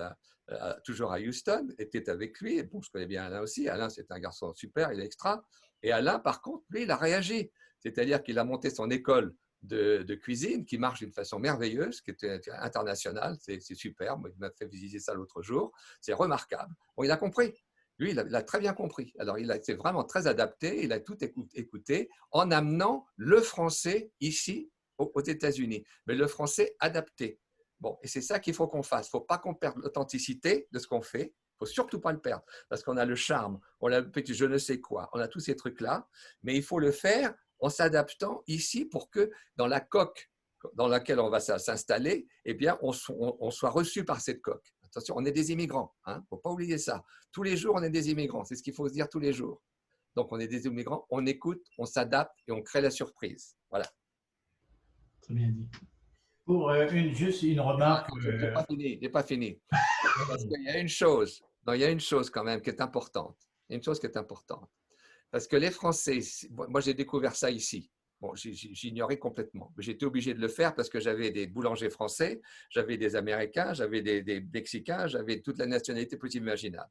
toujours à Houston, était avec lui. Bon, je connais bien Alain aussi. Alain, c'est un garçon super, il est extra. Et Alain, par contre, lui, il a réagi. C'est-à-dire qu'il a monté son école de cuisine qui marche d'une façon merveilleuse, qui était internationale. C'est super. Moi, il m'a fait visiter ça l'autre jour. C'est remarquable. Bon, il a compris. Lui, il a très bien compris. Alors, il a été vraiment très adapté. Il a tout écouté en amenant le français ici, aux États-Unis. Mais le français adapté. Bon, et c'est ça qu'il faut qu'on fasse. Il ne faut pas qu'on perde l'authenticité de ce qu'on fait. Il ne faut surtout pas le perdre. Parce qu'on a le charme, on a le petit je ne sais quoi, on a tous ces trucs-là. Mais il faut le faire en s'adaptant ici pour que dans la coque dans laquelle on va s'installer, eh bien, on soit reçu par cette coque. Attention, on est des immigrants, il ne faut pas oublier ça. Tous les jours, on est des immigrants, c'est ce qu'il faut se dire tous les jours. Donc, on est des immigrants, on écoute, on s'adapte et on crée la surprise. Voilà. Très bien dit. Pour juste une remarque. Je n'ai pas fini. Parce qu'il y a une chose, quand même qui est importante. Il y a une chose qui est importante. Parce que les Français, moi j'ai découvert ça ici. Bon, j'ignorais complètement. J'étais obligé de le faire parce que j'avais des boulangers français, j'avais des Américains, j'avais des Mexicains, j'avais toute la nationalité possible imaginable.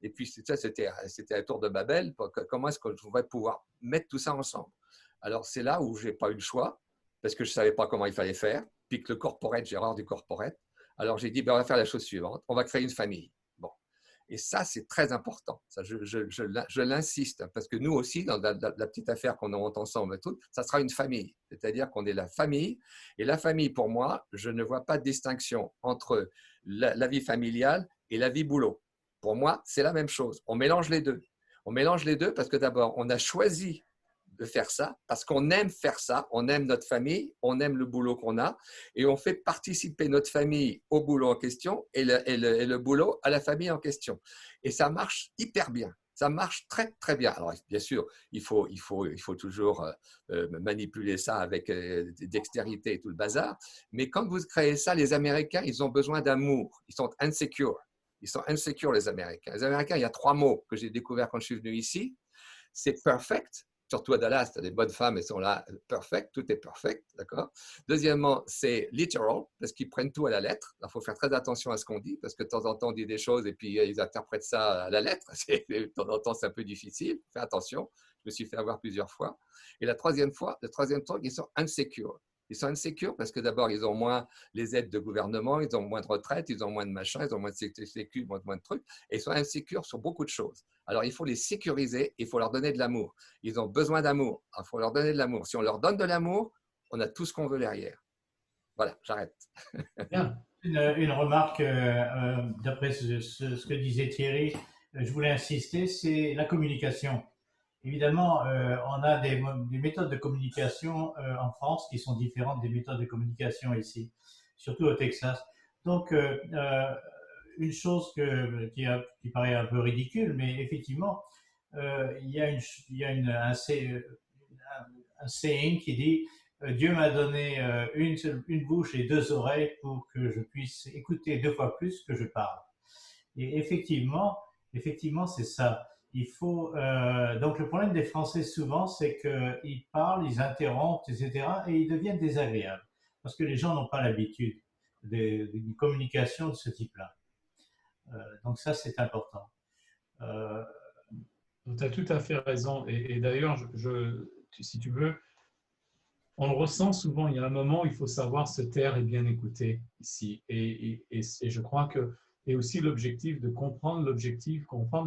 Et puis ça, c'était la tour de Babel. Comment est-ce que je pourrais pouvoir mettre tout ça ensemble? Alors c'est là où je n'ai pas eu le choix parce que je ne savais pas comment il fallait faire. Puis que le corporate, j'ai horreur du corporate. Alors j'ai dit, ben, on va faire la chose suivante, on va créer une famille. Bon. Et ça, c'est très important. Ça, je l'insiste, parce que nous aussi, dans la petite affaire qu'on monte ensemble, tout, ça sera une famille. C'est-à-dire qu'on est la famille. Et la famille, pour moi, je ne vois pas de distinction entre la vie familiale et la vie boulot. Pour moi, c'est la même chose. On mélange les deux. On mélange les deux parce que d'abord, on a choisi de faire ça, parce qu'on aime faire ça, on aime notre famille, on aime le boulot qu'on a, et on fait participer notre famille au boulot en question et le boulot à la famille en question. Et ça marche hyper bien. Ça marche très, très bien. Alors, bien sûr, il faut toujours manipuler ça avec dextérité et tout le bazar. Mais quand vous créez ça, les Américains, ils ont besoin d'amour. Ils sont insecure. Ils sont insecure, les Américains. Les Américains, il y a 3 mots que j'ai découverts quand je suis venu ici. C'est perfect. Surtout à Dallas, tu as des bonnes femmes, elles sont là, perfect, tout est perfect, d'accord. Deuxièmement, c'est literal, parce qu'ils prennent tout à la lettre. Il faut faire très attention à ce qu'on dit, parce que de temps en temps, on dit des choses et puis ils interprètent ça à la lettre. De temps en temps, c'est un peu difficile. Fais attention. Je me suis fait avoir plusieurs fois. Et le troisième truc, ils sont insecure. Ils sont insécures parce que d'abord, ils ont moins les aides de gouvernement, ils ont moins de retraite, ils ont moins de machin, ils ont moins de sécu, moins de trucs, et ils sont insécures sur beaucoup de choses. Alors, il faut les sécuriser, il faut leur donner de l'amour. Ils ont besoin d'amour, il faut leur donner de l'amour. Si on leur donne de l'amour, on a tout ce qu'on veut derrière. Voilà, j'arrête. Bien. Une remarque, d'après ce que disait Thierry, je voulais insister, c'est la communication. Évidemment, on a des méthodes de communication en France qui sont différentes des méthodes de communication ici, surtout au Texas. Donc, une chose qui paraît un peu ridicule, mais effectivement, il y a un saying qui dit Dieu m'a donné une bouche et 2 oreilles pour que je puisse écouter 2 fois plus que je parle. Et effectivement, c'est ça. Il faut donc le problème des Français souvent, c'est qu'ils parlent, ils interrompent, etc., et ils deviennent désagréables parce que les gens n'ont pas l'habitude d'une communication de ce type-là. Donc ça, c'est important. Tu as tout à fait raison. Et d'ailleurs, si tu veux, on le ressent souvent. Il y a un moment où il faut savoir se taire et bien écouter ici. Et je crois que et aussi l'objectif de comprendre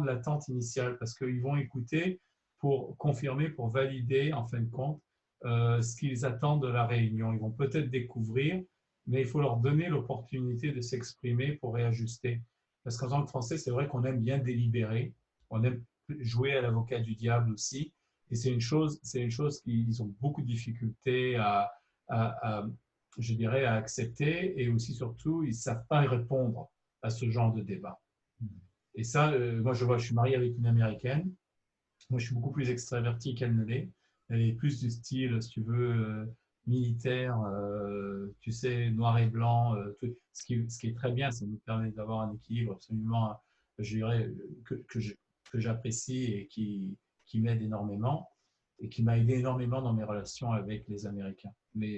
l'attente initiale, parce qu'ils vont écouter pour confirmer, pour valider, en fin de compte, ce qu'ils attendent de la réunion. Ils vont peut-être découvrir, mais il faut leur donner l'opportunité de s'exprimer pour réajuster. Parce qu'en tant que Français, c'est vrai qu'on aime bien délibérer, on aime jouer à l'avocat du diable aussi, et c'est une chose qu'ils ont beaucoup de difficultés je dirais, à accepter, et aussi surtout, ils ne savent pas y répondre à ce genre de débat. Et ça, moi je suis marié avec une Américaine. Moi je suis beaucoup plus extraverti qu'elle ne l'est. Elle est plus du style, si tu veux, militaire, tu sais, noir et blanc. Ce qui est très bien, ça nous permet d'avoir un équilibre absolument, je dirais, que j'apprécie et qui m'aide énormément et qui m'a aidé énormément dans mes relations avec les Américains. Mais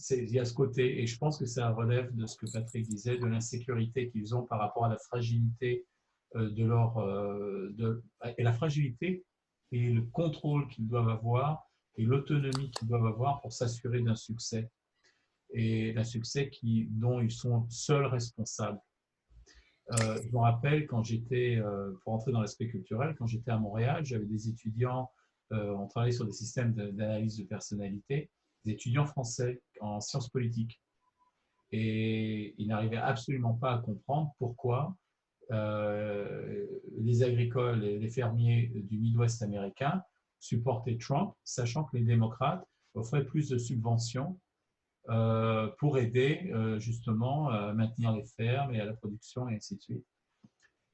il y a ce côté, et je pense que ça relève de ce que Patrick disait, de l'insécurité qu'ils ont par rapport à la fragilité et la fragilité et le contrôle qu'ils doivent avoir et l'autonomie qu'ils doivent avoir pour s'assurer d'un succès, et d'un succès dont ils sont seuls responsables. Je me rappelle quand pour entrer dans l'aspect culturel, quand j'étais à Montréal, j'avais des étudiants, on travaillait sur des systèmes d'analyse de personnalité, des étudiants français en sciences politiques. Et ils n'arrivaient absolument pas à comprendre pourquoi les agricoles et les fermiers du Midwest américain supportaient Trump, sachant que les démocrates offraient plus de subventions pour aider justement à maintenir les fermes et à la production et ainsi de suite.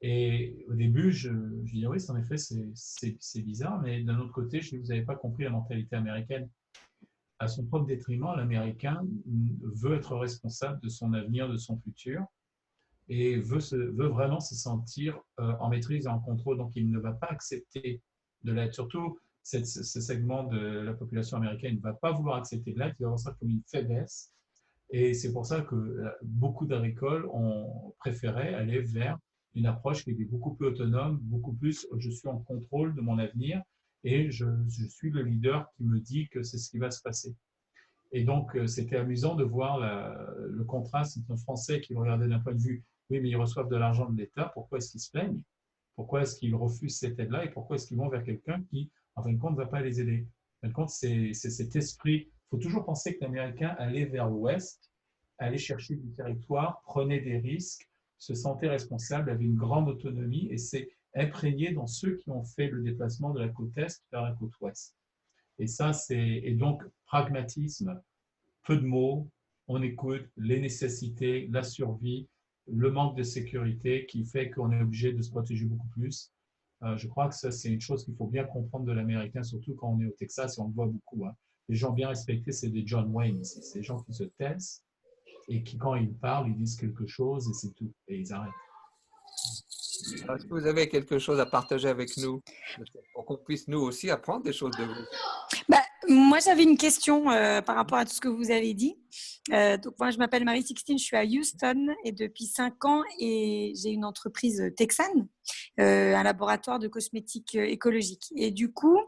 Et au début, je disais oui, en effet, c'est bizarre, mais d'un autre côté, je dis, vous n'avez pas compris la mentalité américaine. À son propre détriment, l'Américain veut être responsable de son avenir, de son futur, et veut vraiment se sentir en maîtrise et en contrôle. Donc, il ne va pas accepter de l'aide. Surtout, ce segment de la population américaine ne va pas vouloir accepter de l'aide, il va voir ça comme une faiblesse. Et c'est pour ça que beaucoup d'agricoles ont préféré aller vers une approche qui était beaucoup plus autonome, beaucoup plus je suis en contrôle de mon avenir et je suis le leader qui me dit que c'est ce qui va se passer. Et donc, c'était amusant de voir le contraste entre un Français qui le regardait d'un point de vue oui, mais ils reçoivent de l'argent de l'État, pourquoi est-ce qu'ils se plaignent? Pourquoi est-ce qu'ils refusent cette aide-là et pourquoi est-ce qu'ils vont vers quelqu'un qui, en fin de compte, ne va pas les aider? En fin de compte, c'est cet esprit. Il faut toujours penser que l'Américain allait vers l'Ouest, allait chercher du territoire, prenait des risques, se sentait responsable, avait une grande autonomie et s'est imprégné dans ceux qui ont fait le déplacement de la côte Est vers la côte Ouest. Et ça, et donc pragmatisme, peu de mots, on écoute les nécessités, la survie, le manque de sécurité qui fait qu'on est obligé de se protéger beaucoup plus. Je crois que ça, c'est une chose qu'il faut bien comprendre de l'Américain, surtout quand on est au Texas et on le voit beaucoup. Hein. Les gens bien respectés, c'est des John Wayne, c'est des gens qui se taisent et qui, quand ils parlent, ils disent quelque chose et c'est tout, et ils arrêtent. Est-ce que vous avez quelque chose à partager avec nous pour qu'on puisse nous aussi apprendre des choses de vous? Bah, moi, j'avais une question par rapport à tout ce que vous avez dit. Donc, moi, je m'appelle Marie-Sixtine, je suis à Houston et depuis 5 ans et j'ai une entreprise texane, un laboratoire de cosmétiques écologiques. Et du coup,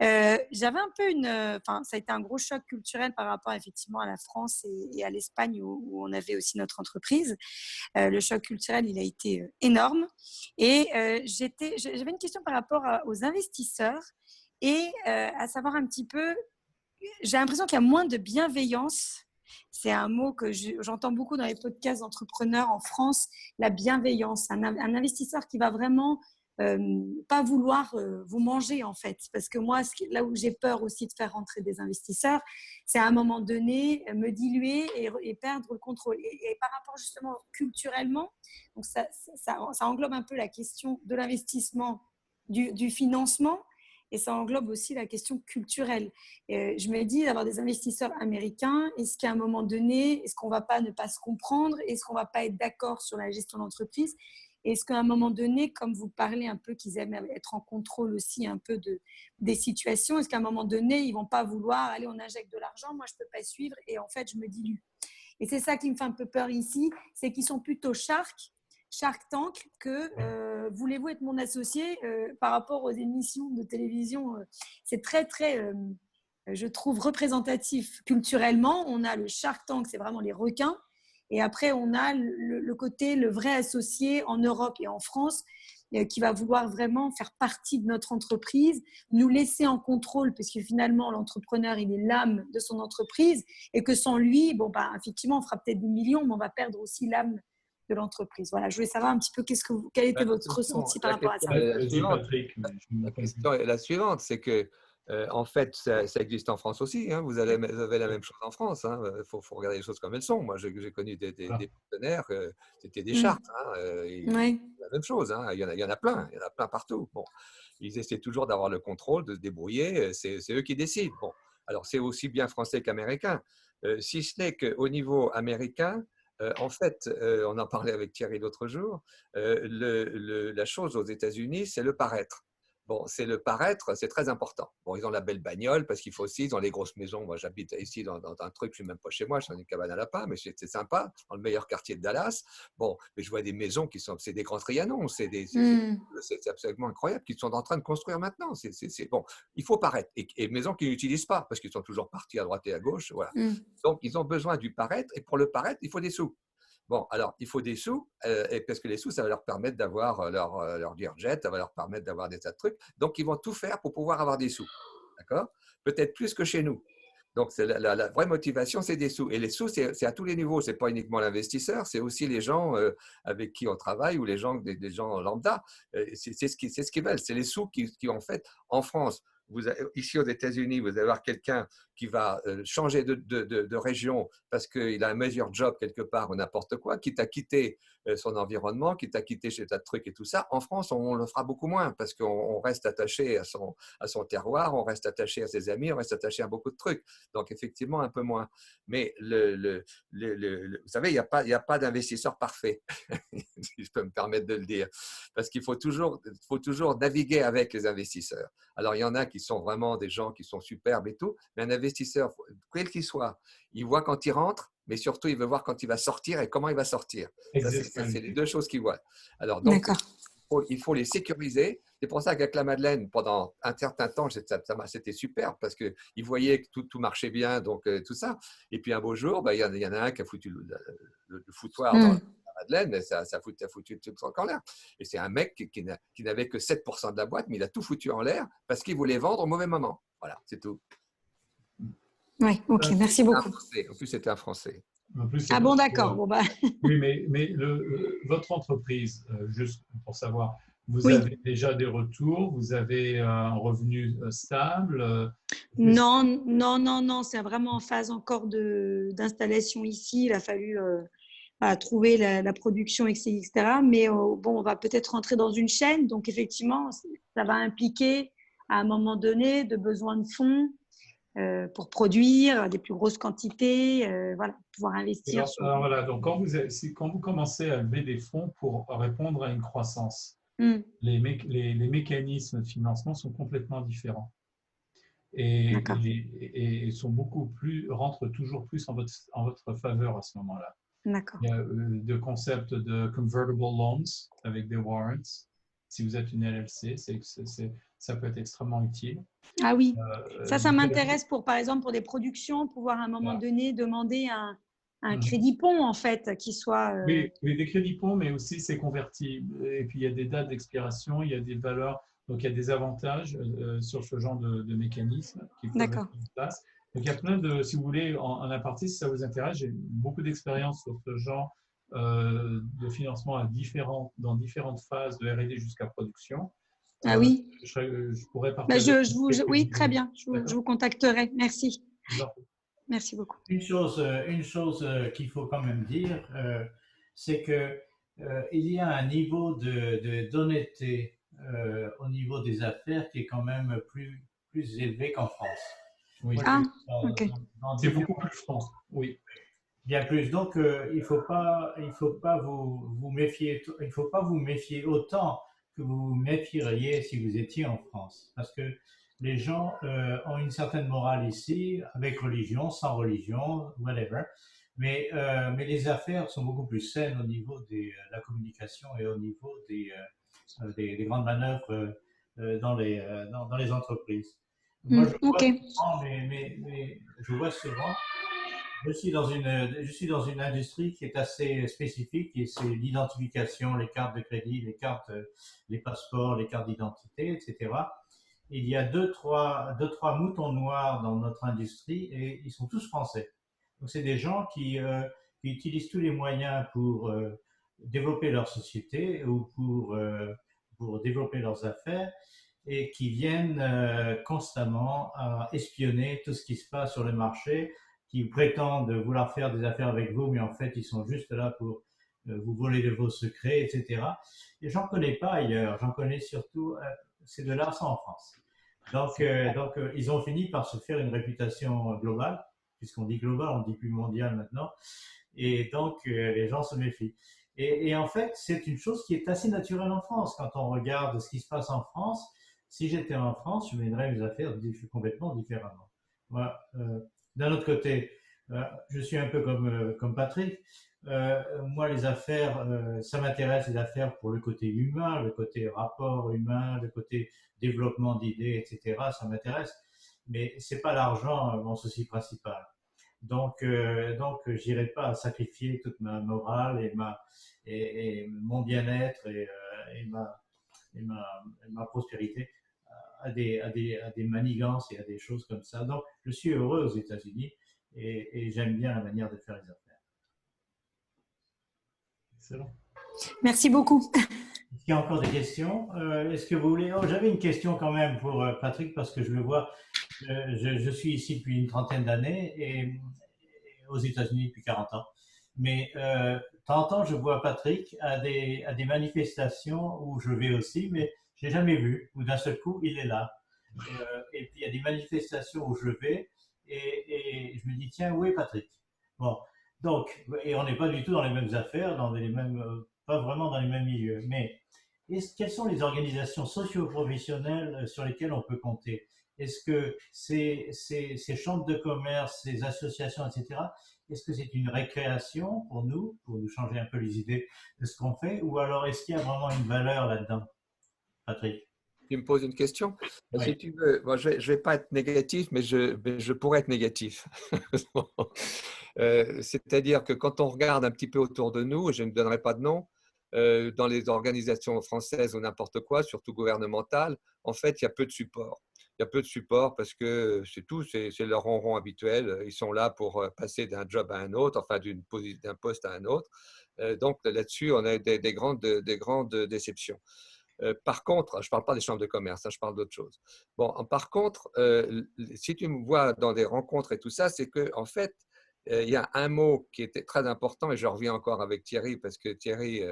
j'avais un peu ça a été un gros choc culturel par rapport effectivement à la France et à l'Espagne où on avait aussi notre entreprise. Le choc culturel, il a été énorme. Et j'avais une question par rapport aux investisseurs et à savoir un petit peu, j'ai l'impression qu'il y a moins de bienveillance. C'est un mot que j'entends beaucoup dans les podcasts d'entrepreneurs en France, la bienveillance. Un investisseur qui va vraiment pas vouloir vous manger en fait. Parce que moi, là où j'ai peur aussi de faire rentrer des investisseurs, c'est à un moment donné me diluer et perdre le contrôle. Et par rapport justement culturellement, donc ça englobe un peu la question de l'investissement, du financement, et ça englobe aussi la question culturelle. Je me dis, d'avoir des investisseurs américains, est-ce qu'à un moment donné, est-ce qu'on ne va pas ne pas se comprendre? Est-ce qu'on ne va pas être d'accord sur la gestion d'entreprise? Est-ce qu'à un moment donné, comme vous parlez un peu qu'ils aiment être en contrôle aussi un peu des situations, est-ce qu'à un moment donné, ils ne vont pas vouloir, allez, on injecte de l'argent, moi je ne peux pas suivre et en fait, je me dilue. Et c'est ça qui me fait un peu peur ici, c'est qu'ils sont plutôt Shark Tank que voulez-vous être mon associé par rapport aux émissions de télévision. C'est très, très, je trouve, représentatif culturellement. On a le Shark Tank, c'est vraiment les requins. Et après, on a le côté, le vrai associé en Europe et en France qui va vouloir vraiment faire partie de notre entreprise, nous laisser en contrôle, parce que finalement, l'entrepreneur, il est l'âme de son entreprise et que sans lui, bon, bah, effectivement, on fera peut-être des millions, mais on va perdre aussi l'âme de l'entreprise. Voilà, je voulais savoir un petit peu quel était votre ressenti par rapport à ça. La question est la suivante, c'est que en fait, ça existe en France aussi. Hein. Vous avez la même chose en France. Il faut regarder les choses comme elles sont. Moi, j'ai connu des partenaires, c'était des chartes. Oui. La même chose. Hein. Il y en a plein. Il y en a plein partout. Bon, ils essaient toujours d'avoir le contrôle, de se débrouiller. C'est eux qui décident. Bon, alors c'est aussi bien français qu'américain. Si ce n'est qu'au niveau américain, en fait, on en parlait avec Thierry l'autre jour, la chose aux États-Unis, c'est le paraître. Bon, c'est le paraître, c'est très important. Bon, ils ont la belle bagnole parce qu'il faut aussi, ils ont les grosses maisons. Moi, j'habite ici dans un truc, je suis même pas chez moi, je suis dans une cabane à lapins, mais c'est sympa, dans le meilleur quartier de Dallas. Bon, mais je vois des maisons c'est des grands Trianons, c'est absolument incroyable qu'ils sont en train de construire maintenant. Bon, il faut paraître. Et maisons qu'ils n'utilisent pas parce qu'ils sont toujours partis à droite et à gauche. Voilà. Donc, ils ont besoin du paraître et pour le paraître, il faut des sous. Bon, alors, il faut des sous, et parce que les sous, ça va leur permettre d'avoir leur Learjet, ça va leur permettre d'avoir des tas de trucs. Donc, ils vont tout faire pour pouvoir avoir des sous. D'accord? Peut-être plus que chez nous. Donc, la vraie motivation, c'est des sous. Et les sous, c'est à tous les niveaux. Ce n'est pas uniquement l'investisseur, c'est aussi les gens avec qui on travaille ou des gens lambda. C'est ce qu'ils veulent. C'est les sous qui, en fait, en France, ici aux États-Unis, vous allez avoir quelqu'un qui va changer de région parce qu'il a un meilleur job quelque part ou n'importe quoi, quitte à quitter son environnement, quitte à quitter chez tas de trucs et tout ça. En France, on le fera beaucoup moins parce qu'on reste attaché à son terroir, on reste attaché à ses amis, on reste attaché à beaucoup de trucs. Donc, effectivement, un peu moins. Mais vous savez, il n'y a pas d'investisseur parfait, si je peux me permettre de le dire, parce qu'il faut toujours naviguer avec les investisseurs. Alors, il y en a qui sont vraiment des gens qui sont superbes et tout, mais un investisseur, quel qu'il soit, il voit quand il rentre, mais surtout, il veut voir quand il va sortir et comment il va sortir. C'est les deux choses qu'il voit. Alors, donc, il faut les sécuriser. C'est pour ça qu'avec la Madeleine, pendant un certain temps, c'était super parce qu'ils voyaient que tout marchait bien, donc tout ça. Et puis, un beau jour, il y en a un qui a foutu le foutoir dans la Madeleine, mais ça a foutu tout le truc en l'air. Et c'est un mec qui n'avait que 7% de la boîte, mais il a tout foutu en l'air parce qu'il voulait vendre au mauvais moment. Voilà, c'est tout. Oui, ok, merci beaucoup. En plus, c'était un Français. En plus, Ah bon, d'accord. Bon, bah. Oui, mais votre entreprise, juste pour savoir, vous Oui. avez déjà des retours, vous avez un revenu stable? Non, c'est vraiment en phase encore d'installation ici. Il a fallu trouver la production, etc. Mais bon, on va peut-être rentrer dans une chaîne. Donc, effectivement, ça va impliquer à un moment donné de besoin de fonds pour produire des plus grosses quantités, voilà, pouvoir investir. Alors, voilà, donc quand vous commencez à lever des fonds pour répondre à une croissance, les mécanismes de financement sont complètement différents et sont rentrent toujours plus en votre faveur à ce moment-là. D'accord. Il y a le concept de convertible loans avec des warrants. Si vous êtes une LLC, ça peut être extrêmement utile. Ah oui, ça m'intéresse par exemple, pour des productions, pouvoir à un moment donné demander un crédit pont, en fait, qui soit… Oui, des crédits ponts, mais aussi c'est convertible. Et puis, il y a des dates d'expiration, il y a des valeurs. Donc, il y a des avantages sur ce genre de mécanisme qui peuvent être mis en place. Donc, il y a plein de… Si vous voulez, en aparté, si ça vous intéresse, j'ai beaucoup d'expérience sur ce genre de financement dans différentes phases de R&D jusqu'à production. Ah oui. Je pourrais partager. Oui, très bien. Je vous contacterai. Merci. Merci beaucoup. Une chose qu'il faut quand même dire, c'est que il y a un niveau d'honnêteté au niveau des affaires qui est quand même plus élevé qu'en France. Oui. Ok. C'est beaucoup plus franc. Oui. Bien plus. Donc, il faut pas vous méfier. Il faut pas vous méfier autant que vous vous méfieriez si vous étiez en France, parce que les gens ont une certaine morale ici, avec religion, sans religion, whatever. Mais les affaires sont beaucoup plus saines au niveau de la communication et au niveau des grandes manœuvres dans les entreprises. Moi, je vois souvent. Je suis dans une industrie qui est assez spécifique et c'est l'identification, les cartes de crédit, les passeports, les cartes d'identité, etc. Il y a deux, trois moutons noirs dans notre industrie et ils sont tous français. Donc, c'est des gens qui utilisent tous les moyens pour développer leur société ou pour développer leurs affaires et qui viennent constamment à espionner tout ce qui se passe sur le marché, qui prétendent vouloir faire des affaires avec vous, mais en fait, ils sont juste là pour vous voler de vos secrets, etc. Et j'en connais pas ailleurs. J'en connais surtout, ces deux-là sont en France. Donc, ils ont fini par se faire une réputation globale, puisqu'on dit global, on dit plus mondial maintenant. Et donc, les gens se méfient. Et en fait, c'est une chose qui est assez naturelle en France. Quand on regarde ce qui se passe en France, si j'étais en France, je mènerais mes affaires complètement différemment. Voilà. D'un autre côté, je suis un peu comme Patrick. Moi, les affaires, ça m'intéresse, les affaires pour le côté humain, le côté rapport humain, le côté développement d'idées, etc. Ça m'intéresse. Mais c'est pas l'argent mon souci principal. Donc, j'irai pas sacrifier toute ma morale et mon bien-être et ma prospérité à des manigances et à des choses comme ça. Donc, je suis heureux aux États-Unis et j'aime bien la manière de faire les affaires. Excellent. Merci beaucoup. Est-ce qu'il y a encore des questions? Est-ce que vous voulez… Oh, j'avais une question quand même pour Patrick parce que je le vois. Je suis ici depuis une trentaine d'années et aux États-Unis depuis 40 ans. Mais de temps en temps, je vois Patrick à des manifestations où je vais aussi, mais je l'ai jamais vu, où d'un seul coup, il est là. Et puis, il y a des manifestations où je vais et je me dis, tiens, où est Patrick? Bon, donc, et on n'est pas du tout dans les mêmes affaires, pas vraiment dans les mêmes milieux. Mais quelles sont les organisations socio-professionnelles sur lesquelles on peut compter? Est-ce que ces chambres de commerce, ces associations, etc., est-ce que c'est une récréation pour nous changer un peu les idées de ce qu'on fait, ou alors est-ce qu'il y a vraiment une valeur là-dedans, Patrick? Tu me poses une question? Oui. Si tu veux, moi, je ne vais pas être négatif, mais je pourrais être négatif. C'est-à-dire que quand on regarde un petit peu autour de nous, je ne donnerai pas de nom, dans les organisations françaises ou n'importe quoi, surtout gouvernementales, en fait, il y a peu de support. Il y a peu de support parce que c'est tout, c'est leur ronron habituel. Ils sont là pour passer d'un job à un autre, enfin d'un poste à un autre. Donc là-dessus, on a des grandes déceptions. Par contre, je ne parle pas des chambres de commerce, hein, je parle d'autre chose. Bon, par contre, si tu me vois dans des rencontres et tout ça, c'est qu'en fait, il y a un mot qui était très important, et je reviens encore avec Thierry, parce que Thierry,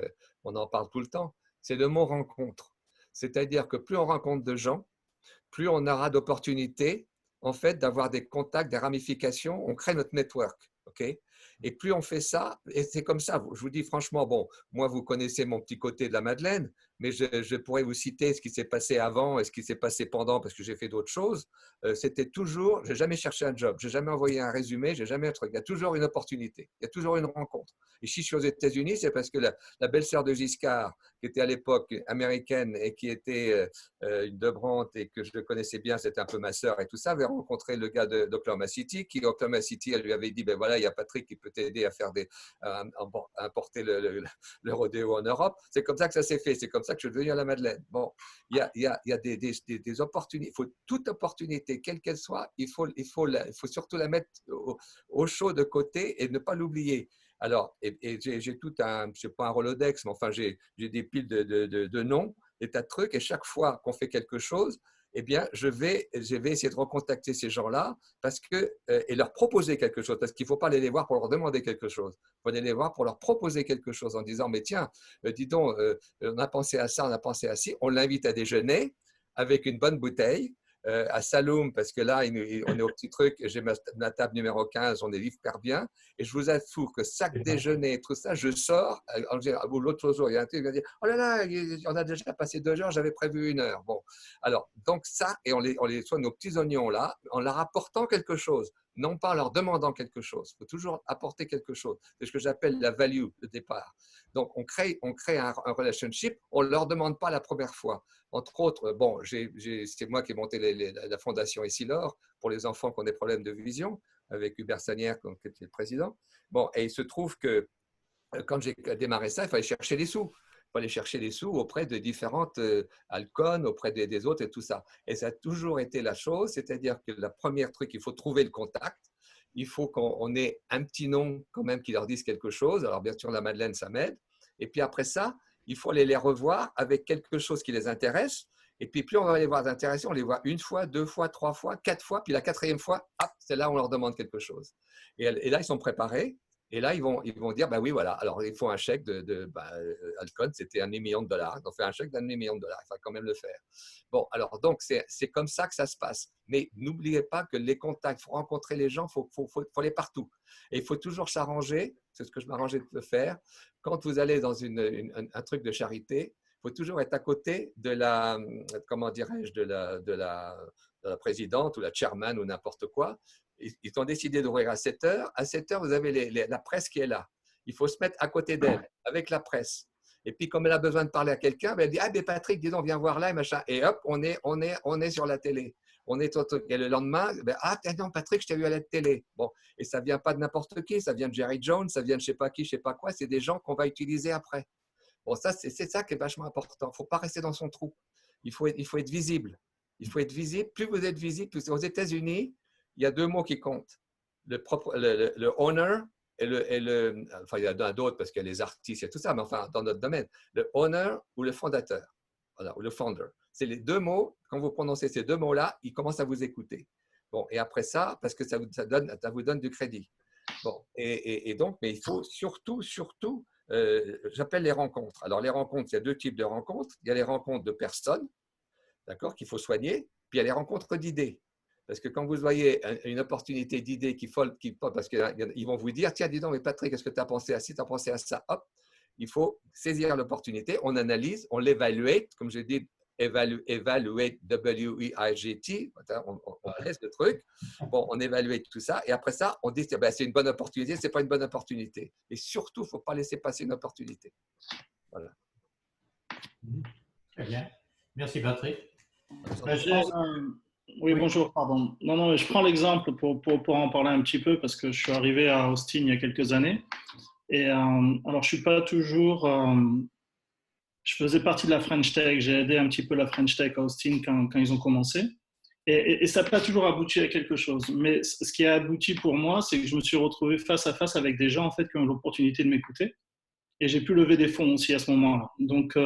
on en parle tout le temps, c'est le mot rencontre. C'est-à-dire que plus on rencontre de gens, plus on aura d'opportunités, en fait, d'avoir des contacts, des ramifications, on crée notre network. OK? Et plus on fait ça, et c'est comme ça, je vous dis franchement, bon, moi, vous connaissez mon petit côté de la Madeleine, mais je pourrais vous citer ce qui s'est passé avant et ce qui s'est passé pendant, parce que j'ai fait d'autres choses. C'était toujours, je n'ai jamais cherché un job, je n'ai jamais envoyé un résumé, j'ai jamais un truc. Il y a toujours une opportunité, il y a toujours une rencontre. Et si je suis aux États-Unis, c'est parce que la belle-sœur de Giscard, qui était à l'époque américaine et qui était une de Brandt et que je le connaissais bien, c'était un peu ma sœur et tout ça, avait rencontré le gars d'Oklahoma City, qui Oklahoma City, elle lui avait dit, ben voilà, il y a Patrick qui peut t'aider à faire à importer le rodéo en Europe. C'est comme ça que ça s'est fait, c'est comme ça que je suis devenu à la Madeleine. Bon, il y a des opportunités, il faut toute opportunité, quelle qu'elle soit, il faut surtout la mettre au chaud de côté et ne pas l'oublier. Alors, et j'ai tout un, je sais pas un Rolodex, mais enfin, j'ai des piles de noms, des tas de trucs, et chaque fois qu'on fait quelque chose, eh bien, je vais essayer de recontacter ces gens-là et leur proposer quelque chose, parce qu'il ne faut pas aller les voir pour leur demander quelque chose. Il faut aller les voir pour leur proposer quelque chose en disant, mais tiens, dis donc, on a pensé à ça, on a pensé à ci, on l'invite à déjeuner avec une bonne bouteille, à Saloum, parce que là, on est au petit truc, j'ai ma table numéro 15, on est hyper bien, et je vous avoue que chaque déjeuner, tout ça, je sors, ou l'autre jour, il y a un truc qui va dire, oh là là, on a déjà passé 2 heures, j'avais prévu 1 heure. Bon, alors, donc ça, et on les soigne nos petits oignons là, en leur apportant quelque chose, non pas en leur demandant quelque chose. Il faut toujours apporter quelque chose. C'est ce que j'appelle la value de départ. Donc, on crée un relationship, on ne leur demande pas la première fois. Entre autres, bon, c'est moi qui ai monté la fondation Essilor pour les enfants qui ont des problèmes de vision, avec Hubert Sagnière qui était le président. Bon, et il se trouve que quand j'ai démarré ça, il fallait chercher les sous. Il fallait chercher les sous auprès de différentes Alcon, auprès des autres et tout ça. Et ça a toujours été la chose, c'est-à-dire que la première truc, il faut trouver le contact. Il faut qu'on ait un petit nom quand même qui leur dise quelque chose. Alors bien sûr, la Madeleine, ça m'aide. Et puis après ça, il faut aller les revoir avec quelque chose qui les intéresse. Et puis plus on va les voir intéressés, on les voit 1 fois, 2 fois, 3 fois, 4 fois. Puis la 4e fois, hop, c'est là où on leur demande quelque chose. Et là, ils sont préparés. Et là, ils vont dire, bah oui, voilà, alors il faut un chèque Alcon, c'était $1 million. On fait un chèque d'1 million. Il faut quand même le faire. Bon, alors donc, c'est comme ça que ça se passe. Mais n'oubliez pas que les contacts, il faut rencontrer les gens, il faut aller partout. Et il faut toujours s'arranger, c'est ce que je m'arrangeais de faire, quand vous allez dans un truc de charité, il faut toujours être à côté de la, comment dirais-je, de la présidente ou la chairman ou n'importe quoi. Ils ont décidé d'ouvrir à 7 heures. À 7 heures, vous avez la presse qui est là. Il faut se mettre à côté d'elle, avec la presse. Et puis, comme elle a besoin de parler à quelqu'un, elle dit, ah, ben Patrick, dis donc, viens voir là, et machin. Et hop, on est sur la télé. Et le lendemain, ah, non, Patrick, je t'ai vu à la télé. Bon, et ça ne vient pas de n'importe qui, ça vient de Jerry Jones, ça vient de je ne sais pas qui, je ne sais pas quoi. C'est des gens qu'on va utiliser après. Bon, ça, c'est ça qui est vachement important. Il ne faut pas rester dans son trou. Il faut être visible. Il faut être visible. Plus vous êtes visible, plus aux États-Unis, il y a 2 mots qui comptent. Le owner enfin, il y en a d'autres parce qu'il y a les artistes et tout ça, mais enfin, dans notre domaine, le owner ou le fondateur, voilà, ou le founder. C'est les 2 mots, quand vous prononcez ces 2 mots-là, ils commencent à vous écouter. Bon, et après ça, parce que ça vous donne du crédit. Bon, et donc, mais il faut surtout, j'appelle les rencontres. Alors, les rencontres, il y a 2 types de rencontres. Il y a les rencontres de personnes, d'accord, qu'il faut soigner, puis il y a les rencontres d'idées. Parce que quand vous voyez une opportunité d'idée qui parce qu'ils vont vous dire, tiens, dis donc, mais Patrick, est-ce que tu as pensé à ci, tu as pensé à ça? Hop, il faut saisir l'opportunité, on analyse, on l'évalue, comme je dis, evaluate, W-E-I-G-T, on laisse le truc, bon, on évalue tout ça, et après ça, on dit, ben, c'est une bonne opportunité, ce n'est pas une bonne opportunité. Et surtout, il ne faut pas laisser passer une opportunité. Voilà. Très bien. Merci Patrick. Ben, je J'ai, pense- oui, oui. bonjour, pardon. Non, non, je prends l'exemple pour en parler un petit peu parce que je suis arrivé à Austin il y a quelques années. Et alors, je suis pas toujours. Je faisais partie de la French Tech. J'ai aidé un petit peu la French Tech à Austin quand ils ont commencé. Et ça n'a pas toujours abouti à quelque chose. Mais ce qui a abouti pour moi, c'est que je me suis retrouvé face à face avec des gens en fait, qui ont eu l'opportunité de m'écouter. Et j'ai pu lever des fonds aussi à ce moment-là. Donc,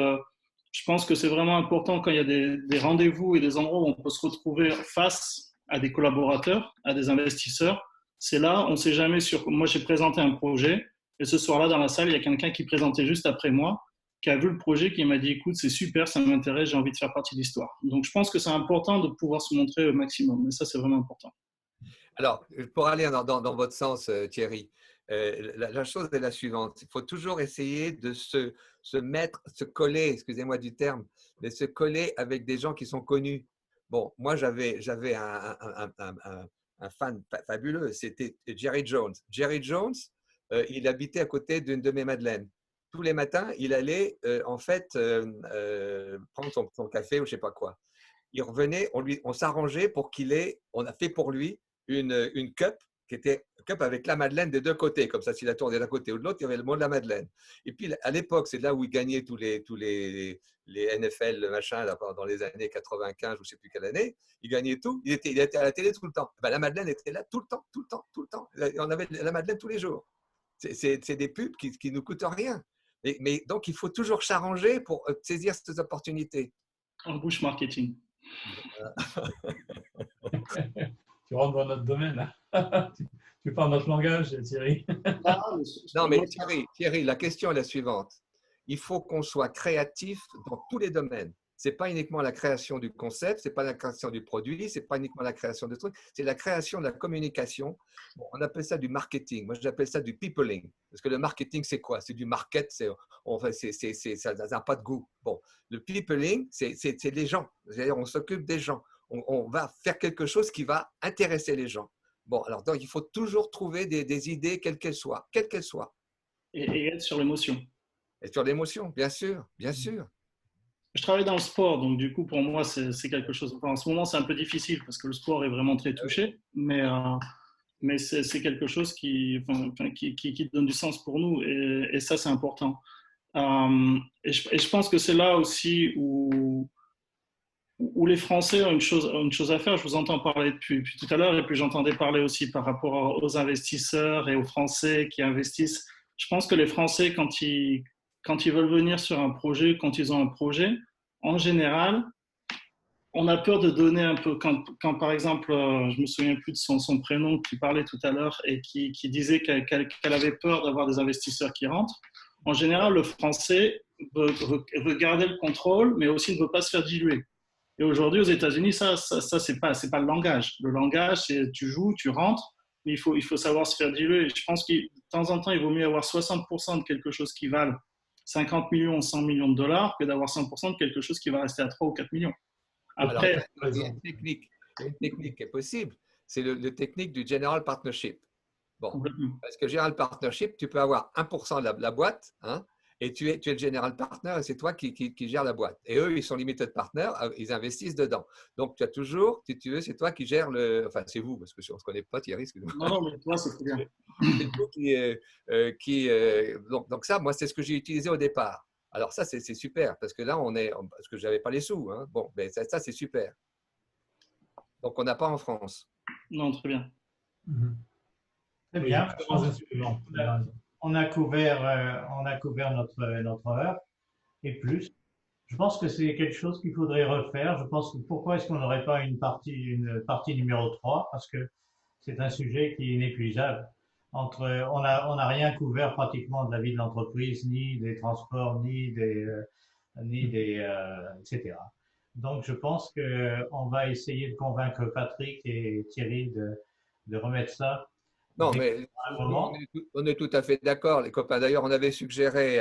je pense que c'est vraiment important quand il y a des rendez-vous et des endroits où on peut se retrouver face à des collaborateurs, à des investisseurs. C'est là, on ne sait jamais sur. Moi, j'ai présenté un projet et ce soir-là, dans la salle, il y a quelqu'un qui présentait juste après moi, qui a vu le projet, qui m'a dit écoute, c'est super, ça m'intéresse, j'ai envie de faire partie de l'histoire. Donc, je pense que c'est important de pouvoir se montrer au maximum. Et ça, c'est vraiment important. Alors, pour aller dans votre sens, Thierry, la chose est la suivante. Il faut toujours essayer de se coller, excusez-moi du terme, mais se coller avec des gens qui sont connus. Bon, moi, j'avais un fan fabuleux, c'était Jerry Jones. Jerry Jones, il habitait à côté d'une de mes madeleines. Tous les matins, il allait en fait prendre son café ou je ne sais pas quoi. Il revenait, on s'arrangeait pour on a fait pour lui une cup qui était cup avec la Madeleine des deux côtés, comme ça, s'il a tourné d'un côté ou de l'autre, il y avait le mot de la Madeleine. Et puis, à l'époque, c'est là où il gagnait tous les NFL, le machin, là, dans les années 95, je ne sais plus quelle année, il gagnait tout, il était à la télé tout le temps. Ben, la Madeleine était là tout le temps, tout le temps, tout le temps. On avait la Madeleine tous les jours. C'est des pubs qui ne nous coûtent rien. Mais donc, il faut toujours s'arranger pour saisir ces opportunités. En bouche marketing. Tu rentres dans notre domaine, là. Tu parles notre langage, Thierry. Non, mais Thierry, la question est la suivante. Il faut qu'on soit créatif dans tous les domaines. Ce n'est pas uniquement la création du concept, ce n'est pas la création du produit, ce n'est pas uniquement la création de trucs, c'est la création de la communication. Bon, on appelle ça du marketing. Moi, j'appelle ça du peopling. Parce que le marketing, c'est quoi? C'est du market, ça n'a pas de goût. Bon, le peopling, c'est les gens. C'est-à-dire, on s'occupe des gens. On va faire quelque chose qui va intéresser les gens. Bon, alors donc, il faut toujours trouver des idées, quelles qu'elles soient. Quelles qu'elles soient. Et être sur l'émotion. Et sur l'émotion, bien sûr, bien sûr. Je travaille dans le sport, donc du coup, pour moi, c'est quelque chose. Enfin, en ce moment, c'est un peu difficile parce que le sport est vraiment très touché, mais c'est quelque chose qui donne du sens pour nous et ça, c'est important. Et je pense que c'est là aussi où les Français ont une chose à faire. Je vous entends parler depuis tout à l'heure et puis j'entendais parler aussi par rapport aux investisseurs et aux Français qui investissent. Je pense que les Français, quand ils veulent venir sur un projet, quand ils ont un projet, en général, on a peur de donner un peu. Quand par exemple, je me souviens plus de son prénom qui parlait tout à l'heure et qui disait qu'elle avait peur d'avoir des investisseurs qui rentrent. En général, le Français veut garder le contrôle, mais aussi ne veut pas se faire diluer. Et aujourd'hui, aux États-Unis, ça c'est pas le langage. Le langage, c'est tu joues, tu rentres, mais il faut savoir se faire diluer. Et je pense que de temps en temps, il vaut mieux avoir 60% de quelque chose qui valent 50 millions ou 100 millions de dollars que d'avoir 100% de quelque chose qui va rester à 3 ou 4 millions. Après, alors, il y a une technique qui est possible, c'est le technique du general partnership. Bon, parce que general partnership, tu peux avoir 1% de la boîte, hein, et tu es le general partner et c'est toi qui gères la boîte. Et eux, ils sont limited partners, ils investissent dedans. Donc, tu as toujours, si tu veux, c'est toi qui gères le… Enfin, c'est vous, parce qu'on ne se connaît pas, Thierry. Non, mais toi, c'est bien. C'est vous donc ça, moi, c'est ce que j'ai utilisé au départ. Alors ça, c'est super, parce que là, parce que je n'avais pas les sous. Hein. Bon, ben ça c'est super. Donc, on n'a pas en France. Non, très bien. Très bien. On a couvert notre heure et plus. Je pense que c'est quelque chose qu'il faudrait refaire. Je pense que pourquoi est-ce qu'on n'aurait pas une partie numéro 3? Parce que c'est un sujet qui est inépuisable. On n'a rien couvert pratiquement de la vie de l'entreprise, ni des transports, etc. Donc, je pense qu'on va essayer de convaincre Patrick et Thierry de remettre ça. Non, mais on est tout à fait d'accord, les copains. D'ailleurs, on avait suggéré,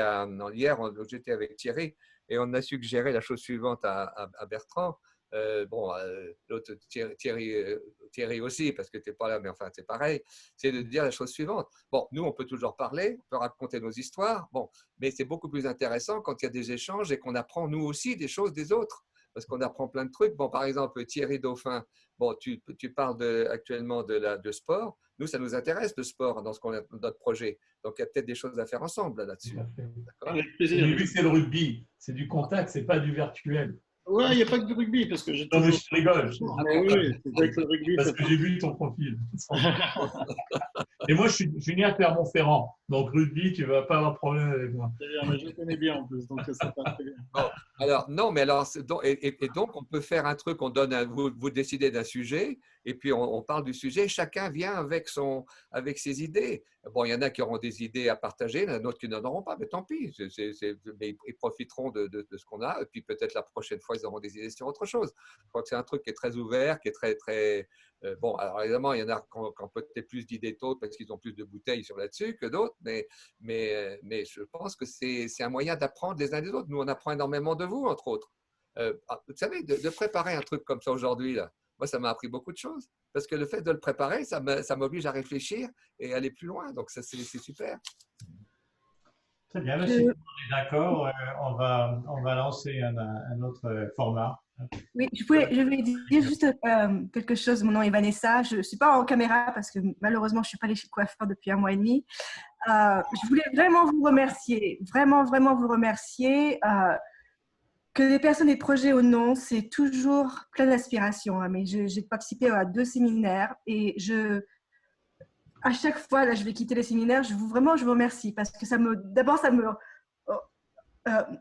hier, j'étais avec Thierry, et on a suggéré la chose suivante à Bertrand. L'autre Thierry aussi, parce que tu n'es pas là, mais enfin, c'est pareil, c'est de dire la chose suivante. Bon, nous, on peut toujours parler, on peut raconter nos histoires, bon, mais c'est beaucoup plus intéressant quand il y a des échanges et qu'on apprend, nous aussi, des choses des autres. parce qu'on apprend plein de trucs. Bon, par exemple, Thierry Dauphin, bon, tu parles actuellement de sport. Nous, ça nous intéresse le sport dans notre projet. Donc, il y a peut-être des choses à faire ensemble là-dessus. Avec plaisir. Lui, c'est le rugby. C'est du contact, c'est pas du virtuel. Ouais, il n'y a pas que du rugby parce que j'ai Non, mais toujours. je rigole. Ah, mais oui, c'est vrai que le rugby. Parce que j'ai vu ton profil. Et moi, je suis né à Clermont-Ferrand. Donc, rugby, tu ne vas pas avoir de problème avec moi. C'est bien, mais je connais bien en plus, donc ça passe très bien. Bon, alors, non, mais alors, donc, on peut faire un truc, on donne vous décidez d'un sujet, et puis on parle du sujet, chacun vient avec ses idées. Bon, il y en a qui auront des idées à partager, il y en a d'autres qui n'en auront pas, mais tant pis, mais ils profiteront de ce qu'on a, et puis peut-être la prochaine fois, ils auront des idées sur autre chose. Je crois que c'est un truc qui est très ouvert, qui est très, très… bon, alors évidemment, il y en a qui ont peut-être plus d'idées d'autres parce qu'ils ont plus de bouteilles sur là-dessus que d'autres, mais je pense que c'est un moyen d'apprendre les uns des autres. Nous, on apprend énormément de vous, entre autres. Vous savez, de préparer un truc comme ça aujourd'hui, là, moi, ça m'a appris beaucoup de choses. Parce que le fait de le préparer, ça m'oblige à réfléchir et aller plus loin. Donc, ça, c'est super. Très bien, si on est d'accord, on va lancer un autre format. Oui, je voulais dire juste quelque chose. Mon nom est Vanessa. Je ne suis pas en caméra parce que malheureusement, je ne suis pas allée chez le coiffeur depuis 1 mois et demi. Je voulais vraiment vous remercier, vraiment vous remercier. Que les personnes et projets ou non, c'est toujours plein d'inspiration. Hein, mais j'ai participé à 2 séminaires et à chaque fois, là, je vais quitter les séminaires, je vous remercie parce que d'abord, ça me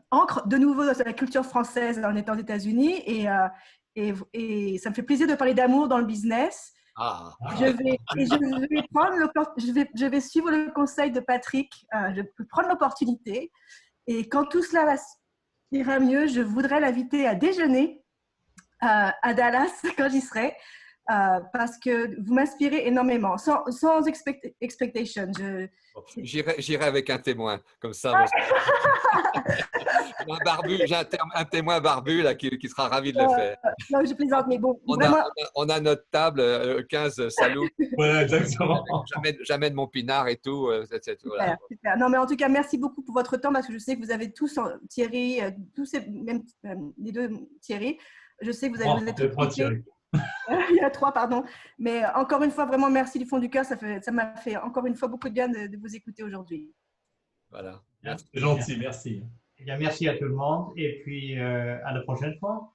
ancre de nouveau dans la culture française en étant aux États-Unis et ça me fait plaisir de parler d'amour dans le business. Je vais suivre le conseil de Patrick, je vais prendre l'opportunité et quand tout cela ira mieux, je voudrais l'inviter à déjeuner à Dallas quand j'y serai. Parce que vous m'inspirez énormément, sans expectation. J'irai avec un témoin, comme ça. J'ai un témoin barbu là, qui sera ravi de le faire. Non, je plaisante, mais bon. On a notre table, 15 salauds. Voilà, exactement. J'amène mon pinard et tout. Super, super. Non, mais en tout cas, merci beaucoup pour votre temps parce que je sais que vous avez tous, Thierry, même les 2 Thierry, je sais que vous avez… Il y a 3, pardon. Mais encore une fois, vraiment merci du fond du cœur. Ça m'a fait encore une fois beaucoup de bien de vous écouter aujourd'hui. Voilà. C'est gentil, merci. Eh bien, merci à tout le monde et puis à la prochaine fois.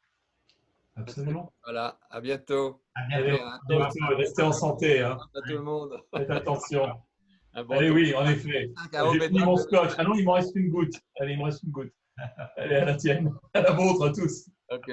Absolument. Voilà, à bientôt. À bientôt. Restez en santé. Hein. À tout le monde. Faites attention. Bon allez, oui, en effet. J'ai fini mon scotch. Ah non, il m'en reste une goutte. Allez, il me reste une goutte. Allez, à la tienne. À la vôtre, à tous. OK.